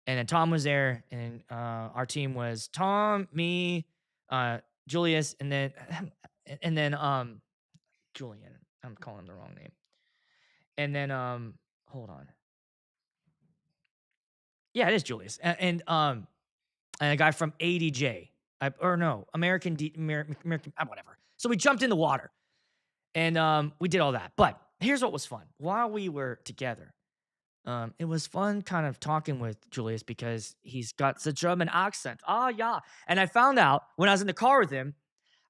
[SPEAKER 3] And then Tom was there, and our team was Tom, me, Julius, and then Julian. I'm calling him the wrong name. And then hold on. Yeah, it is Julius, and a guy from ADJ, American whatever. So we jumped in the water, and we did all that. But here's what was fun: while we were together. It was fun kind of talking with Julius because he's got the German accent. Yeah. And I found out when I was in the car with him,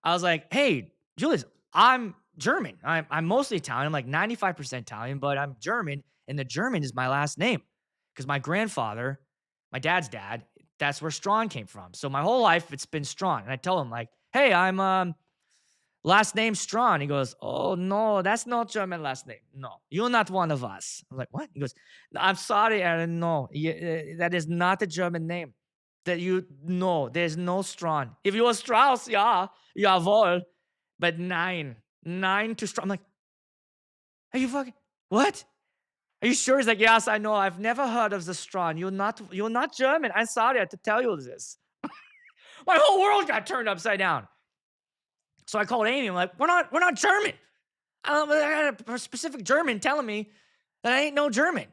[SPEAKER 3] I was like, hey, Julius, I'm German. I'm mostly Italian. I'm like 95% Italian, but I'm German. And the German is my last name because my grandfather, my dad's dad, that's where Strawn came from. So my whole life, it's been Strawn. And I tell him like, hey, I'm last name Strawn. He goes, oh, no, that's not German last name. No, you're not one of us. I'm like, what? He goes, I'm sorry, Aaron. No, that is not a German name. There's no Strawn. If you were Strauss, yeah, jawohl. But nine to Strawn. I'm like, are you fucking, what? Are you sure? He's like, yes, I know. I've never heard of the Strawn. You're not German. I'm sorry I have to tell you this. My whole world got turned upside down. So I called Amy. I'm like, we're not German. I got a specific German telling me that I ain't no German.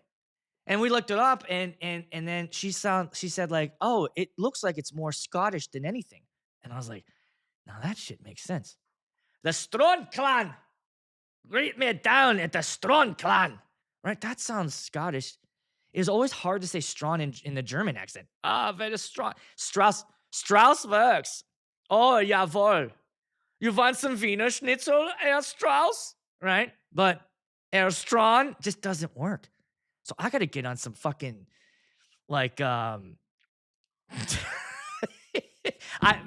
[SPEAKER 3] And we looked it up, and then she said like, oh, it looks like it's more Scottish than anything. And I was like, now that shit makes sense. The Strawn clan greet me down at the Strawn clan. Right? That sounds Scottish. It was always hard to say Strawn in the German accent. Ah, very Strawn. Strauss works. Oh, jawohl. You want some Wiener Schnitzel, Herr Strauss? Right? But Herr Strawn just doesn't work. So I got to get on some fucking, like,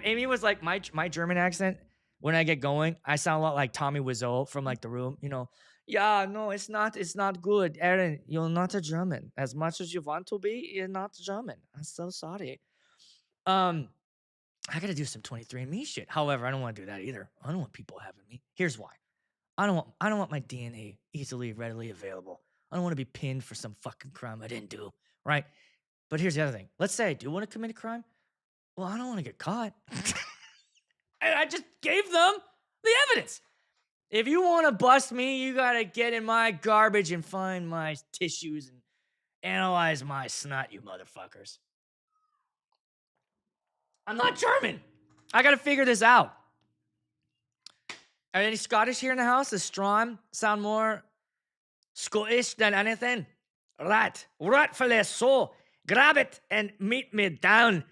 [SPEAKER 3] Amy was like, my German accent, when I get going, I sound a lot like Tommy Wiseau from like The Room, Yeah, no, it's not good. Aaron, you're not a German. As much as you want to be, you're not German. I'm so sorry. I gotta do some 23andMe shit. However, I don't want to do that either. I don't want people having me. Here's why. I don't want my DNA easily, readily available. I don't want to be pinned for some fucking crime I didn't do, right? But here's the other thing. Let's say I do want to commit a crime. Well, I don't want to get caught. And I just gave them the evidence. If you want to bust me, you got to get in my garbage and find my tissues and analyze my snot, you motherfuckers. I'm not German. I got to figure this out. Are any Scottish here in the house? Does Strawn sound more Scottish than anything? Rightfully so. Grab it and meet me down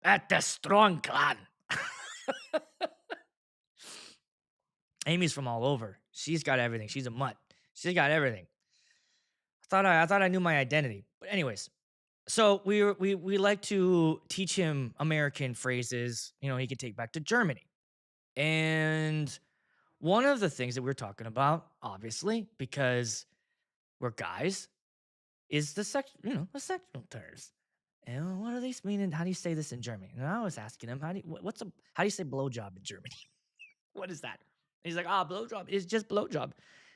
[SPEAKER 3] at the Strawn clan. Amy's from all over. She's got everything. She's a mutt. She's got everything. I thought I knew my identity. But anyways, so we like to teach him American phrases, he could take back to Germany. And one of the things that we're talking about, obviously, because we're guys, is the sexual terms. And what do these mean? And how do you say this in German? And I was asking him, how do you say blowjob in Germany? What is that? And he's like, blowjob is just blowjob.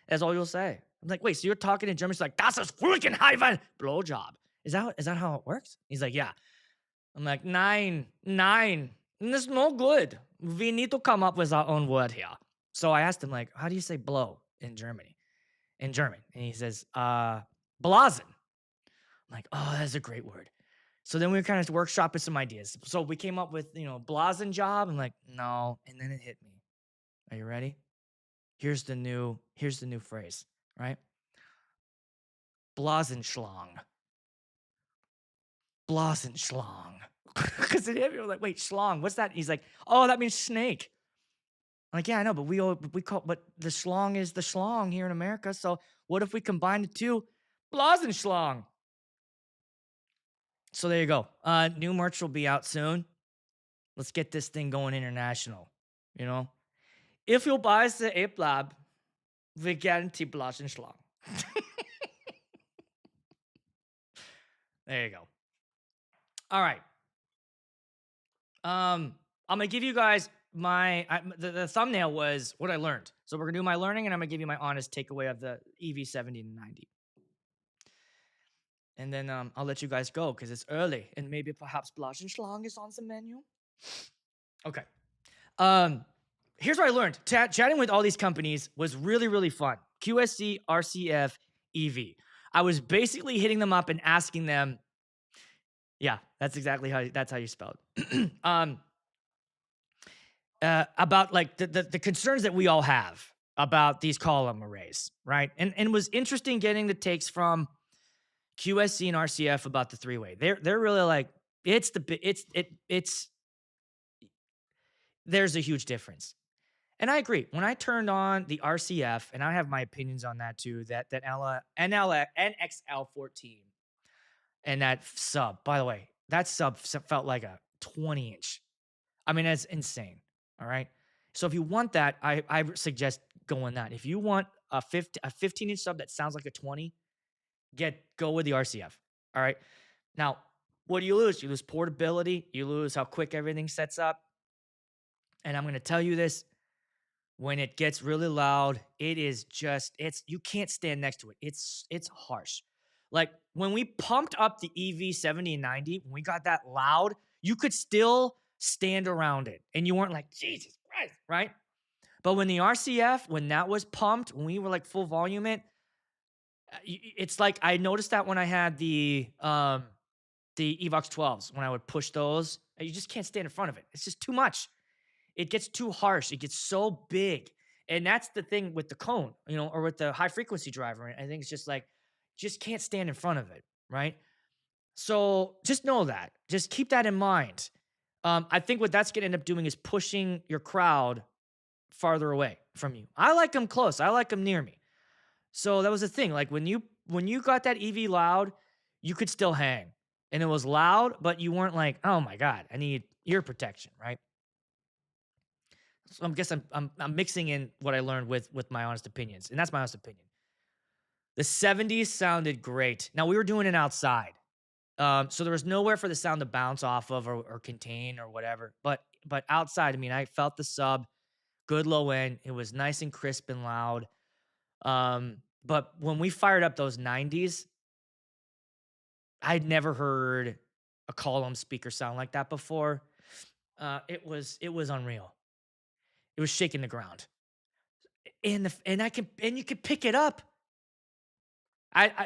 [SPEAKER 3] That's all you'll say. I'm like, wait, so you're talking in German? He's like, das ist freaking Heifen blowjob. Is that how it works? He's like, yeah. I'm like, nein, it's no good. We need to come up with our own word here. So I asked him, like, how do you say blow in German? And he says, blasen. I'm like, oh, that's a great word. So then we were kind of workshopping some ideas. So we came up with, blasen job. I'm like, no. And then it hit me. Are you ready? Here's the new phrase, right? Blasenschlang. Because it hit me. I'm like, wait, schlong, what's that? He's like, oh, that means snake. I'm like, yeah, I know, but but the schlong is the schlong here in America. So what if we combine the two? Blasenschlang. So there you go. New merch will be out soon. Let's get this thing going international. If you buy the Ape Lab, we guarantee Blasenschlang. There you go. All right. I'm gonna give you guys the thumbnail was what I learned. So we're gonna do my learning, and I'm gonna give you my honest takeaway of the EV70 and 90. And then I'll let you guys go because it's early, and maybe perhaps Blasenschlang is on the menu. Okay. Here's what I learned. Chatting with all these companies was really, really fun. QSC, RCF, EV. I was basically hitting them up and asking them, yeah, that's exactly how you spell it. About like the concerns that we all have about these column arrays, right? And it was interesting getting the takes from QSC and RCF about the three-way. They're really like, there's a huge difference. And I agree. When I turned on the RCF, and I have my opinions on that too, that NXL14 and that sub, by the way, that sub felt like a 20-inch. I mean, that's insane. All right. So if you want that, I suggest going that. If you want a 15-inch sub that sounds like a 20, go with the RCF. All right. Now, what do you lose? You lose portability. You lose how quick everything sets up. And I'm going to tell you this. When it gets really loud, you can't stand next to it. It's harsh. Like when we pumped up the EV70 and 90, when we got that loud, you could still stand around it. And you weren't like, Jesus Christ, right? But when the RCF, when that was pumped, when we were like full volume it's like I noticed that when I had the Evox 12s, when I would push those, you just can't stand in front of it. It's just too much. It gets too harsh. It gets so big. And that's the thing with the cone, or with the high frequency driver. I think it's just like, just can't stand in front of it, right? So just know that. Just keep that in mind. I think what that's going to end up doing is pushing your crowd farther away from you. I like them close. I like them near me. So that was the thing. Like when you got that EV loud, you could still hang, and it was loud, but you weren't like, oh my god, I need ear protection, right? So I guess I'm mixing in what I learned with my honest opinions, and that's my honest opinion. The 70s sounded great. Now we were doing it outside. So there was nowhere for the sound to bounce off of or contain or whatever. But outside, I mean, I felt the sub, good low end. It was nice and crisp and loud. But when we fired up those 90s, I'd never heard a column speaker sound like that before. It was unreal. It was shaking the ground. And you can pick it up.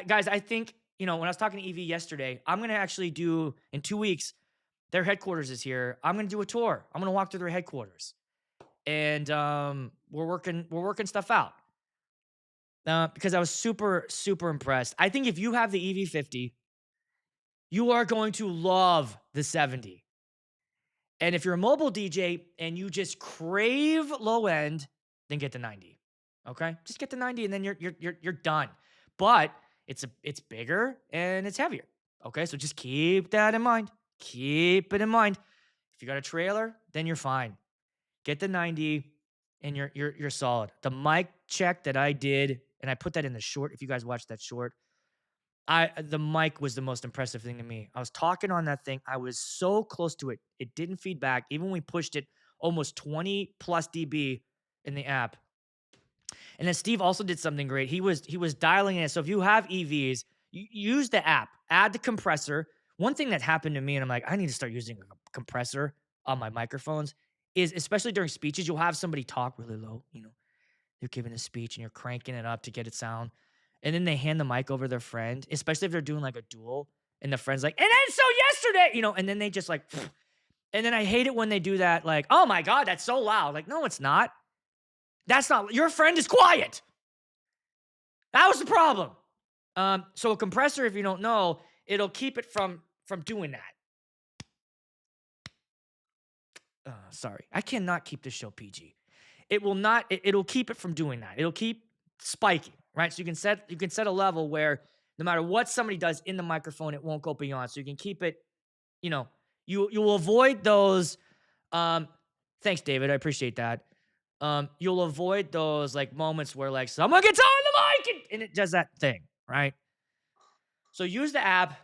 [SPEAKER 3] Guys, I think, when I was talking to EV yesterday, I'm gonna actually do in 2 weeks. Their headquarters is here. I'm gonna do a tour. I'm gonna walk through their headquarters, and we're working stuff out. Because I was super super impressed. I think if you have the EV50, you are going to love the 70. And if you're a mobile DJ and you just crave low end, then get the 90. Okay, just get the 90, and then you're done. But it's bigger and it's heavier. Okay, so just keep that in mind. Keep it in mind. If you got a trailer, then you're fine. Get the 90, and you're solid. The mic check that I did, and I put that in the short. If you guys watched that short, the mic was the most impressive thing to me. I was talking on that thing. I was so close to it. It didn't feedback. Even when we pushed it almost 20 plus dB in the app. And then Steve also did something great. He was dialing it. So if you have EVs, use the app, add the compressor. One thing that happened to me, and I'm like, I need to start using a compressor on my microphones, is especially during speeches, you'll have somebody talk really low. They're giving a speech and you're cranking it up to get it sound. And then they hand the mic over to their friend, especially if they're doing like a duel, and the friend's like, and then so yesterday, and then they just like, and then I hate it when they do that, like, oh my God, that's so loud. Like, no, it's not. That's not, your friend is quiet. That was the problem. So a compressor, if you don't know, it'll keep it from doing that. Sorry, I cannot keep this show PG. It will not. It'll keep it from doing that. It'll keep spiking, right? So you can set a level where no matter what somebody does in the microphone, it won't go beyond. So you can keep it. You will avoid those. Thanks, David. I appreciate that. You'll avoid those like moments where like someone gets on the mic and it does that thing, right? So use the app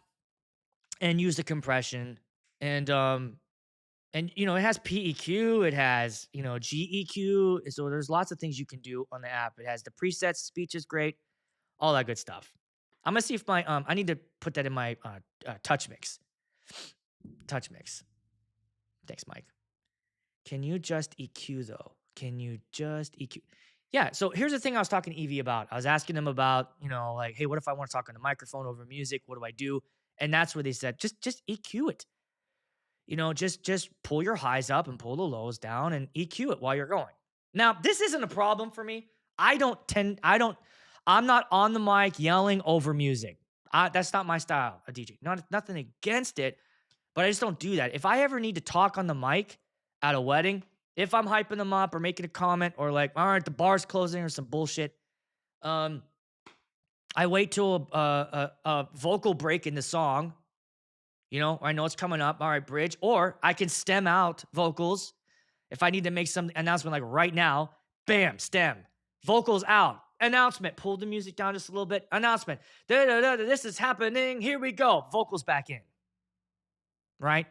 [SPEAKER 3] and use the compression, and it has PEQ, it has GEQ, so there's lots of things you can do on the app. It has the presets, speech is great, all that good stuff. I'm gonna see if my I need to put that in my touch mix. Touch mix. Thanks, Mike. Can you just EQ though? Can you just EQ? Yeah, so here's the thing I was talking to Evie about. I was asking them about, like, hey, what if I want to talk on the microphone over music? What do I do? And that's where they said, just EQ it. Just pull your highs up and pull the lows down and EQ it while you're going. Now, this isn't a problem for me. I'm not on the mic yelling over music. That's not my style, a DJ. Nothing against it, but I just don't do that. If I ever need to talk on the mic at a wedding, if I'm hyping them up or making a comment or like, all right, the bar's closing or some bullshit, I wait till a vocal break in the song. I know it's coming up. All right, bridge. Or I can stem out vocals if I need to make some announcement like right now. Bam, stem. Vocals out. Announcement. Pull the music down just a little bit. Announcement. This is happening. Here we go. Vocals back in. Right?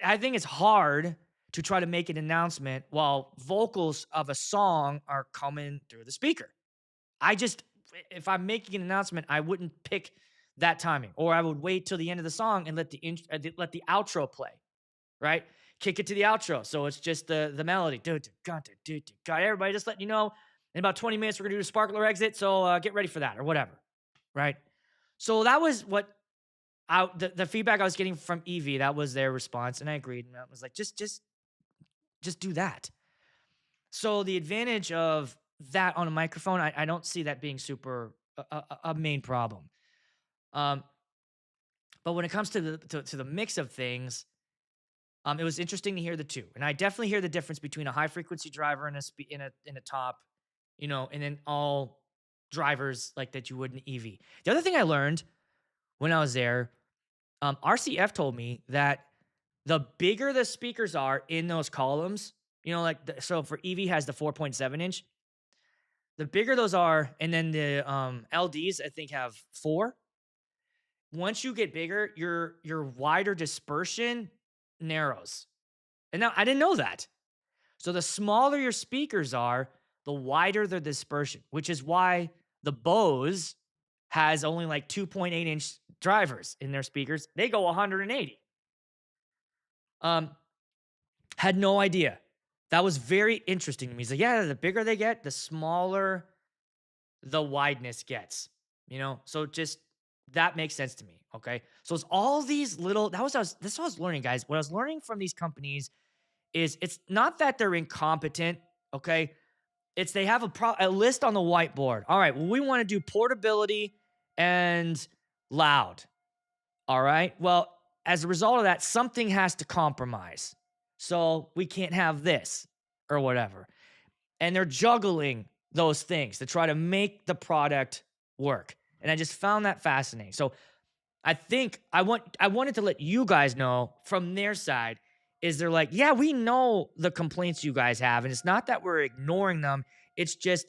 [SPEAKER 3] I think it's hard to try to make an announcement while vocals of a song are coming through the speaker. If I'm making an announcement, I wouldn't pick that timing, or I would wait till the end of the song and let the outro play, right? Kick it to the outro, so it's just the melody. Everybody, just letting you know, in about 20 minutes we're gonna do the sparkler exit, so get ready for that or whatever, right? So that was what the feedback I was getting from Evie. That was their response, and I agreed. And I was like, just do that. So the advantage of that on a microphone, I don't see that being super a main problem. Um, but when it comes to the mix of things, it was interesting to hear the two, and I definitely hear the difference between a high frequency driver and in a top, and then all drivers like that you would in EV. The other thing I learned when I was there, RCF told me that the bigger the speakers are in those columns, so for EV has the 4.7 inch, the bigger those are, and then the LDs I think have 4. Once you get bigger, your wider dispersion narrows. And now I didn't know that. So the smaller your speakers are, the wider the dispersion, which is why the Bose has only like 2.8-inch drivers in their speakers. They go 180. Um, had no idea. That was very interesting to me. He's like, yeah, the bigger they get, the smaller the wideness gets. So just that makes sense to me. Okay. So it's all these little this is what I was learning, guys. What I was learning from these companies is it's not that they're incompetent. Okay. It's they have a list on the whiteboard. All right, well, we want to do portability and loud. All right. Well, as a result of that, something has to compromise. So we can't have this or whatever. And they're juggling those things to try to make the product work. And I just found that fascinating. So I think I wanted to let you guys know from their side is they're like, yeah, we know the complaints you guys have, and it's not that we're ignoring them. It's just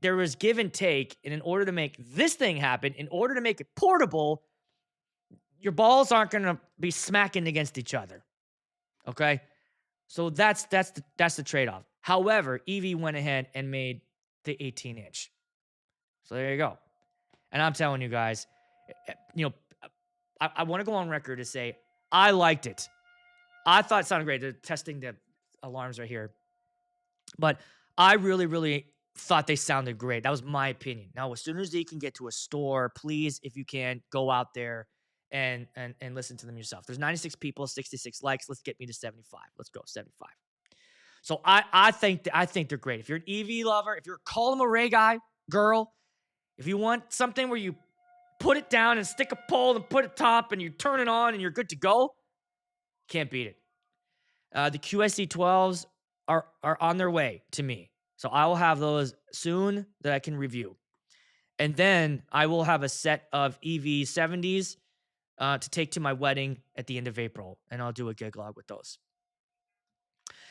[SPEAKER 3] there was give and take, and in order to make this thing happen, in order to make it portable, your balls aren't going to be smacking against each other. Okay? So that's the trade-off. However, EV went ahead and made the 18-inch. So there you go. And I'm telling you guys, I want to go on record to say I liked it. I thought it sounded great. They're testing the alarms right here. But I really, really thought they sounded great. That was my opinion. Now, as soon as you can get to a store, please, if you can, go out there and listen to them yourself. There's 96 people, 66 likes. Let's get me to 75. Let's go, 75. So I think they're great. If you're an EV lover, if you're a call them a Ray guy, girl, if you want something where you put it down and stick a pole and put it top and you turn it on and you're good to go, can't beat it. The QSC 12s are on their way to me. So I will have those soon that I can review. And then I will have a set of EV 70s to take to my wedding at the end of April. And I'll do a gig log with those.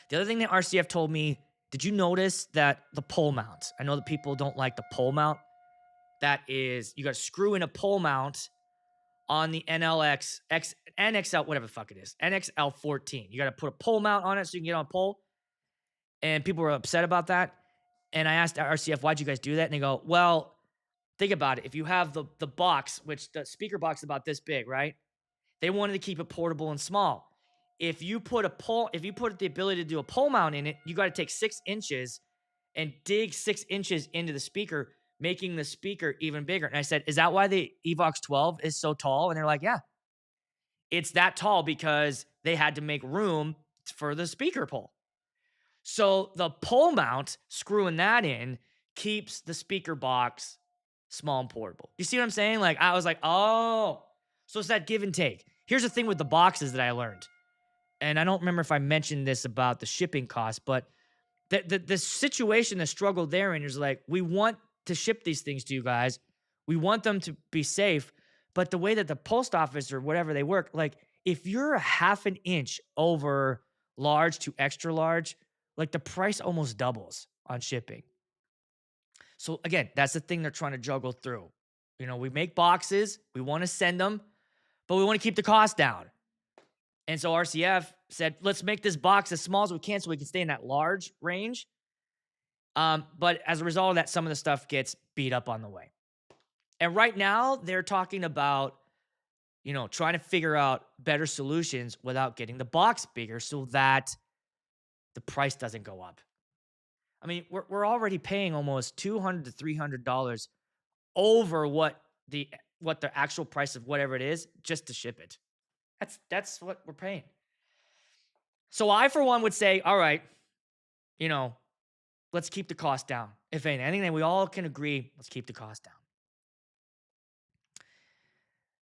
[SPEAKER 3] The other thing that RCF told me, did you notice that the pole mount? I know that people don't like the pole mount. That is, you got to screw in a pole mount on the NXL, whatever the fuck it is, NXL 14. You got to put a pole mount on it so you can get on a pole. And people were upset about that. And I asked RCF, why'd you guys do that? And they go, well, think about it. If you have the box, which the speaker box is about this big, right? They wanted to keep it portable and small. If you put the ability to do a pole mount in it, you got to take 6 inches and dig 6 inches into the speaker, making the speaker even bigger. And I said, is that why the Evox 12 is so tall? And they're like, yeah. It's that tall because they had to make room for the speaker pole. So the pole mount, screwing that in, keeps the speaker box small and portable. You see what I'm saying? Like, I was like, oh. So it's that give and take. Here's the thing with the boxes that I learned. And I don't remember if I mentioned this about the shipping cost, but the situation, the struggle therein is like, we want to ship these things to you guys. We want them to be safe. But the way that the post office or whatever they work, like if you're a half an inch over large to extra large, like the price almost doubles on shipping. So again, that's the thing they're trying to juggle through. We make boxes, we want to send them, but we want to keep the cost down. And so RCF said, let's make this box as small as we can so we can stay in that large range. But as a result of that, some of the stuff gets beat up on the way. And right now, they're talking about, trying to figure out better solutions without getting the box bigger so that the price doesn't go up. I mean, we're already paying almost $200 to $300 over what the actual price of whatever it is just to ship it. That's what we're paying. So I, for one, would say, all right, let's keep the cost down. If anything, we all can agree, let's keep the cost down.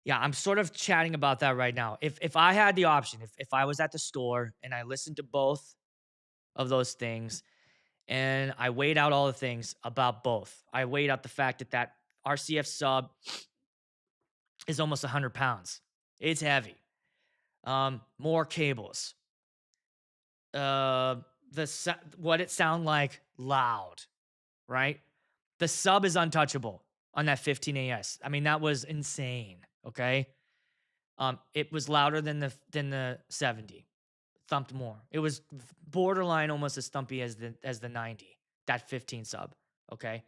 [SPEAKER 3] Yeah, I'm sort of chatting about that right now. If I had the option, if I was at the store and I listened to both of those things and I weighed out all the things about both. I weighed out the fact that that RCF sub is almost 100 pounds. It's heavy. More cables. Uh, what it sound like loud, right? The sub is untouchable on that 15AS. I mean, that was insane. Okay. It was louder than the 70. Thumped more. It was borderline almost as thumpy as the 90. That 15 sub. Okay.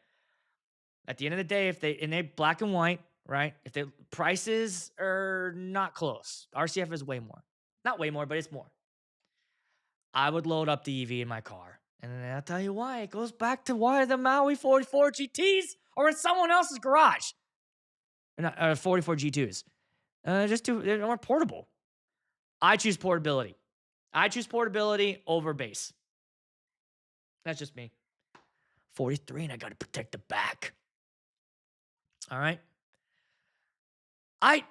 [SPEAKER 3] At the end of the day, if they black and white, right? If the prices are not close, RCF is way more. Not way more, but it's more. I would load up the EV in my car. And then I'll tell you why. It goes back to why the Maui 44 GTs are in someone else's garage. 44 G2s. They're more portable. I choose portability. I choose portability over base. That's just me. 43, and I got to protect the back. All right. I'd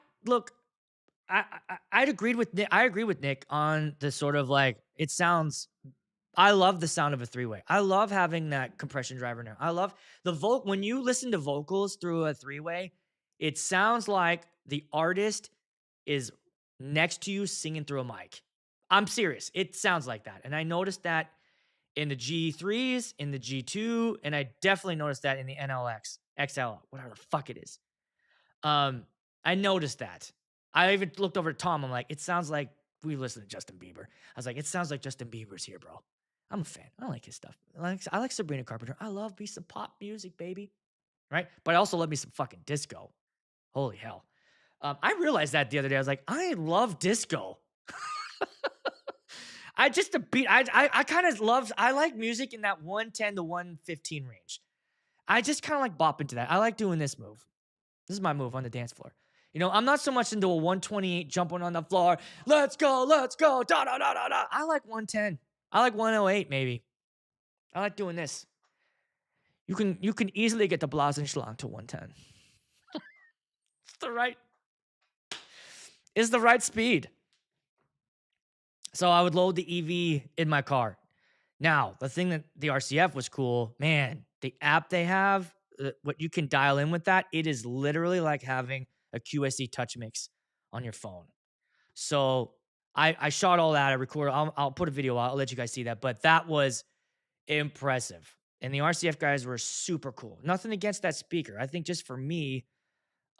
[SPEAKER 3] agreed with Nick. I agree with Nick on the sort of like, it sounds, I love the sound of a three-way. I love having that compression driver now. I love the when you listen to vocals through a three-way, it sounds like the artist is next to you singing through a mic. I'm serious. It sounds like that. And I noticed that in the G3s, in the G2, and I definitely noticed that in the NLX, XL, whatever the fuck it is. I noticed that. I even looked over at Tom. I'm like, it sounds like we listen to Justin Bieber. I was like, it sounds like Justin Bieber's here, bro. I'm a fan. I like his stuff. I like Sabrina Carpenter. I love me some pop music, baby. Right? But I also love me some fucking disco. Holy hell. I realized that the other day. I was like, I love disco. I kind of love, I like music in that 110 to 115 range. I just kind of like bop into that. I like doing this move. This is my move on the dance floor. You know, I'm not so much into a 128 jumping on the floor. Let's go, da da da da da. I like 110. I like 108 maybe. I like doing this. You can easily get the Blasenschlag to 110. It's the right speed. So I would load the EV in my car. Now, the thing that the RCF was cool, man, the app they have, what you can dial in with that, it is literally like having a QSC touch mix on your phone. So I shot all that. I recorded. I'll put a video out. I'll let you guys see that. But that was impressive. And the RCF guys were super cool. Nothing against that speaker. I think just for me,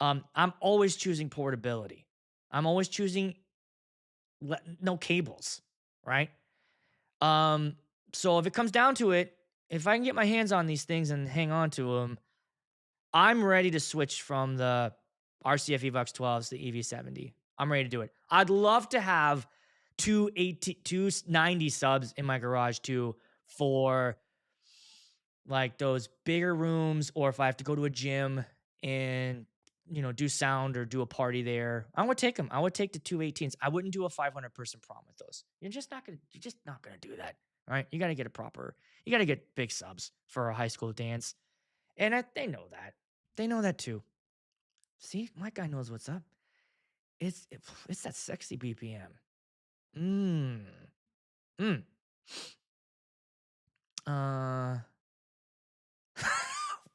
[SPEAKER 3] I'm always choosing portability. I'm always choosing no cables, right? So if it comes down to it, if I can get my hands on these things and hang on to them, I'm ready to switch from the RCF Evox 12s to the EV70. I'm ready to do it. I'd love to have 290 subs in my garage too for like those bigger rooms, or if I have to go to a gym and do sound or do a party there. I would take them. I would take the 218s. I wouldn't do a 500 person prom with those. You're just not gonna do that. All right. You gotta get big subs for a high school dance. And they know that. They know that too. See, my guy knows what's up. It's that sexy BPM.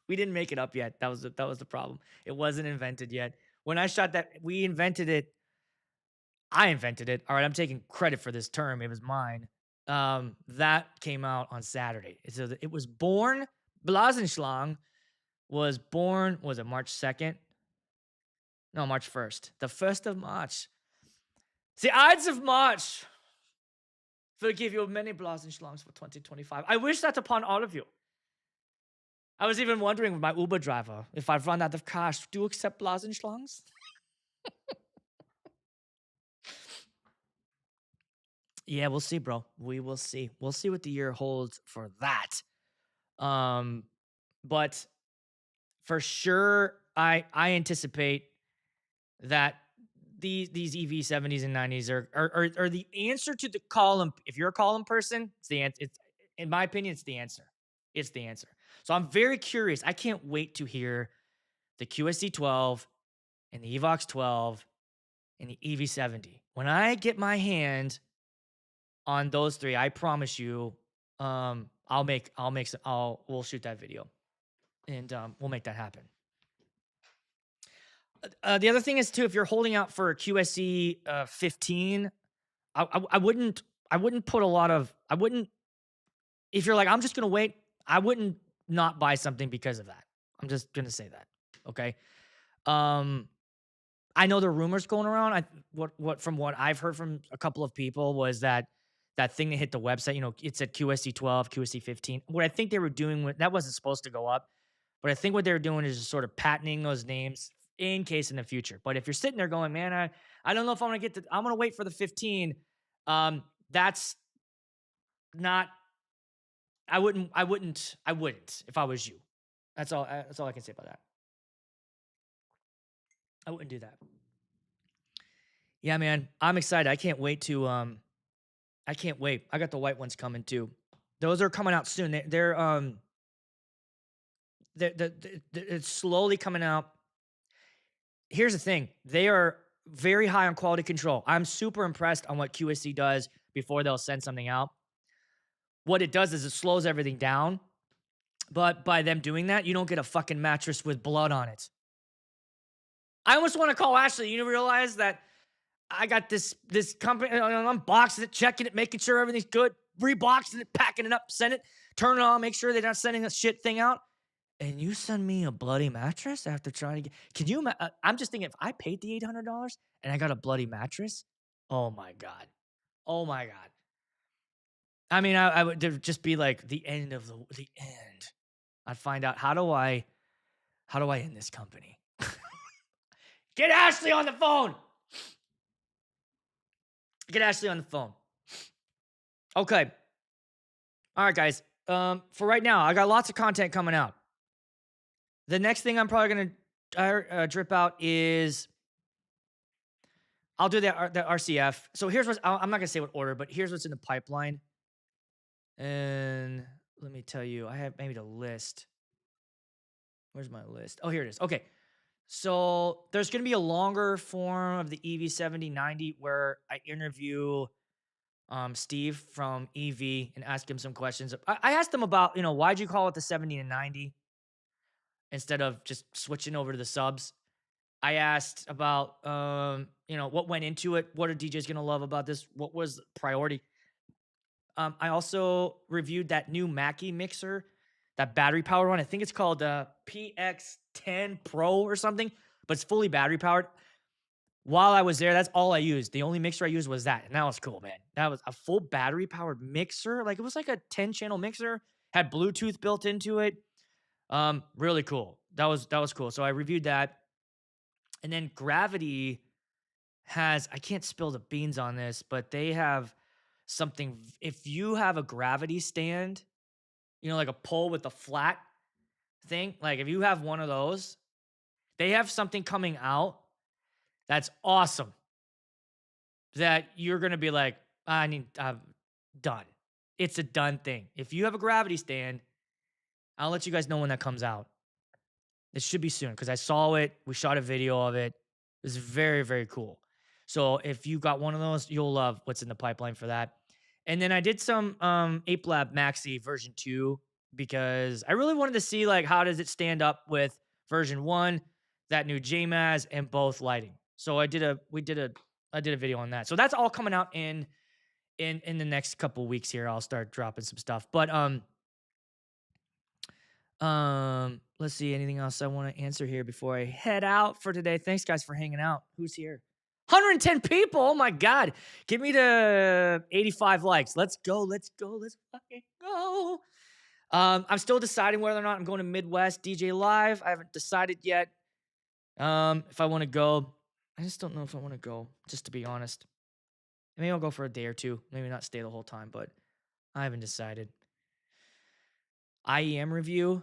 [SPEAKER 3] We didn't make it up yet. That was the problem. It wasn't invented yet. When I shot that, we invented it. I invented it. All right, I'm taking credit for this term. It was mine. That came out on Saturday. So it was born. Blasenschlag was born. Was it March 2nd? No, March 1st. The 1st of March. The Ides of March. Forgive you many Blasenschlags for 2025. I wish that upon all of you. I was even wondering with my Uber driver, if I've run out of cash, do you accept Blasenschlags? Yeah, we'll see, bro. We will see. We'll see what the year holds for that. But for sure, I anticipate that these EV70s and 90s are the answer to the column. If you're a column person, it's the answer. It's, in my opinion, it's the answer. It's the answer. So I'm very curious. I can't wait to hear the QSC 12 and the Evox 12 and the EV70. When I get my hand on those three, I promise you, we'll shoot that video and we'll make that happen. The other thing is too, if you're holding out for a QSE 15, I wouldn't put a lot of, I wouldn't, if you're like, I'm just gonna wait, I wouldn't not buy something because of that. I'm just gonna say that. Okay. Um, I know the rumors going around. What from what I've heard from a couple of people was that that thing that hit the website, it said QSC 12, QSC 15. What I think they were doing that wasn't supposed to go up, but I think what they were doing is just sort of patenting those names in case in the future. But if you're sitting there going, man, I don't know if I'm gonna wait for the 15. That's not. I wouldn't if I was you. That's all. That's all I can say about that. I wouldn't do that. Yeah, man, I'm excited. I can't wait to. I can't wait. I got the white ones coming too. Those are coming out soon. It's slowly coming out. Here's the thing. They are very high on quality control. I'm super impressed on what QSC does before they'll send something out. What it does is it slows everything down. But by them doing that, you don't get a fucking mattress with blood on it. I almost want to call Ashley. You realize that I got this company, unboxing it, checking it, making sure everything's good, reboxing it, packing it up, send it, turn it on, make sure they're not sending a shit thing out. And you send me a bloody mattress after trying to get. Can you? I'm just thinking if I paid the $800 and I got a bloody mattress, oh my god, oh my god. I mean, I would there'd just be like the end of the end. I'd find out how do I end this company? Get Ashley on the phone. Get Ashley on the phone. Okay. All right, guys. For right now, I got lots of content coming out. The next thing I'm probably gonna drip out is I'll do the RCF. So here's what I'm not gonna say what order, but here's what's in the pipeline. And let me tell you, I have maybe the list. Where's my list? Oh, here it is. Okay. So there's going to be a longer form of the EV7090 where I interview Steve from EV and ask him some questions. I asked him about, why'd you call it the 70 and 90 instead of just switching over to the subs? I asked about, what went into it. What are DJs going to love about this? What was the priority? I also reviewed that new Mackie mixer, that battery powered one. I think it's called PX10 Pro or something, but it's fully battery powered. While I was there, that's all I used. The only mixer I used was that, and that was cool, man. That was a full battery powered mixer. Like it was like a 10-channel mixer, had Bluetooth built into it. Really cool. That was cool. So I reviewed that, and then Gravity has. I can't spill the beans on this, but they have something. If you have a Gravity stand, like a pole with a flat thing, like if you have one of those, they have something coming out that's awesome that you're going to be like, I'm done. It's a done thing. If you have a Gravity stand, I'll let you guys know when that comes out. It should be soon because I saw it. We shot a video of it. It's very, very cool. So if you got one of those, you'll love what's in the pipeline for that. And then I did some Ape Lab Maxi version 2 because I really wanted to see like how does it stand up with version 1, that new JMAZ, and both lighting. So I did a video on that. So that's all coming out in the next couple weeks here. I'll start dropping some stuff. But let's see, anything else I want to answer here before I head out for today. Thanks guys for hanging out. Who's here? 110 people. Oh my God. Get me to 85 likes. Let's go. Let's fucking go. I'm still deciding whether or not I'm going to Midwest DJ Live. I haven't decided yet. If I want to go. I just don't know if I want to go, just to be honest. Maybe I'll go for a day or two. Maybe not stay the whole time, but I haven't decided. IEM review.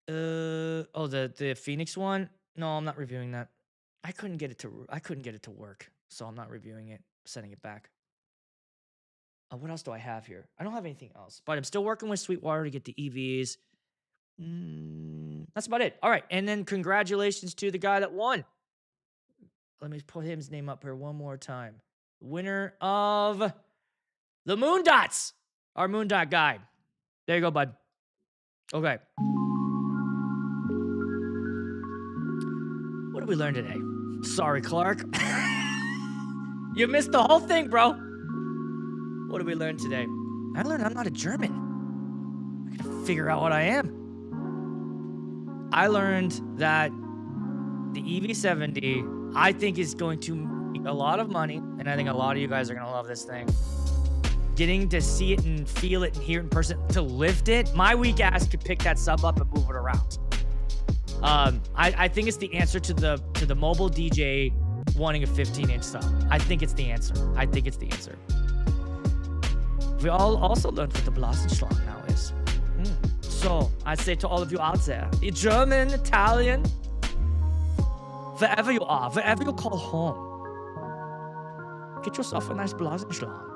[SPEAKER 3] The Phoenix one. No, I'm not reviewing that. I couldn't get it to work, so I'm not reviewing it. Sending it back. What else do I have here? I don't have anything else, but I'm still working with Sweetwater to get the EVs. That's about it. All right. And then congratulations to the guy that won. Let me put his name up here one more time. Winner of the Moon Dots. Our Moon Dot guy. There you go, bud. Okay. What did we learn today? Sorry, Clark. You missed the whole thing, bro. What did we learn today? I learned I'm not a German. I gotta figure out what I am. I learned that the EV70, I think, is going to make a lot of money, and I think a lot of you guys are gonna love this thing. Getting to see it and feel it and hear it in person, to lift it, my weak ass could pick that sub up and move it around. I think it's the answer to the mobile DJ wanting a 15-inch sub. I think it's the answer. We all also learned what the Blasenschlag now is. So I say to all of you out there, German, Italian, wherever you are, wherever you call home, get yourself a nice Blasenschlag.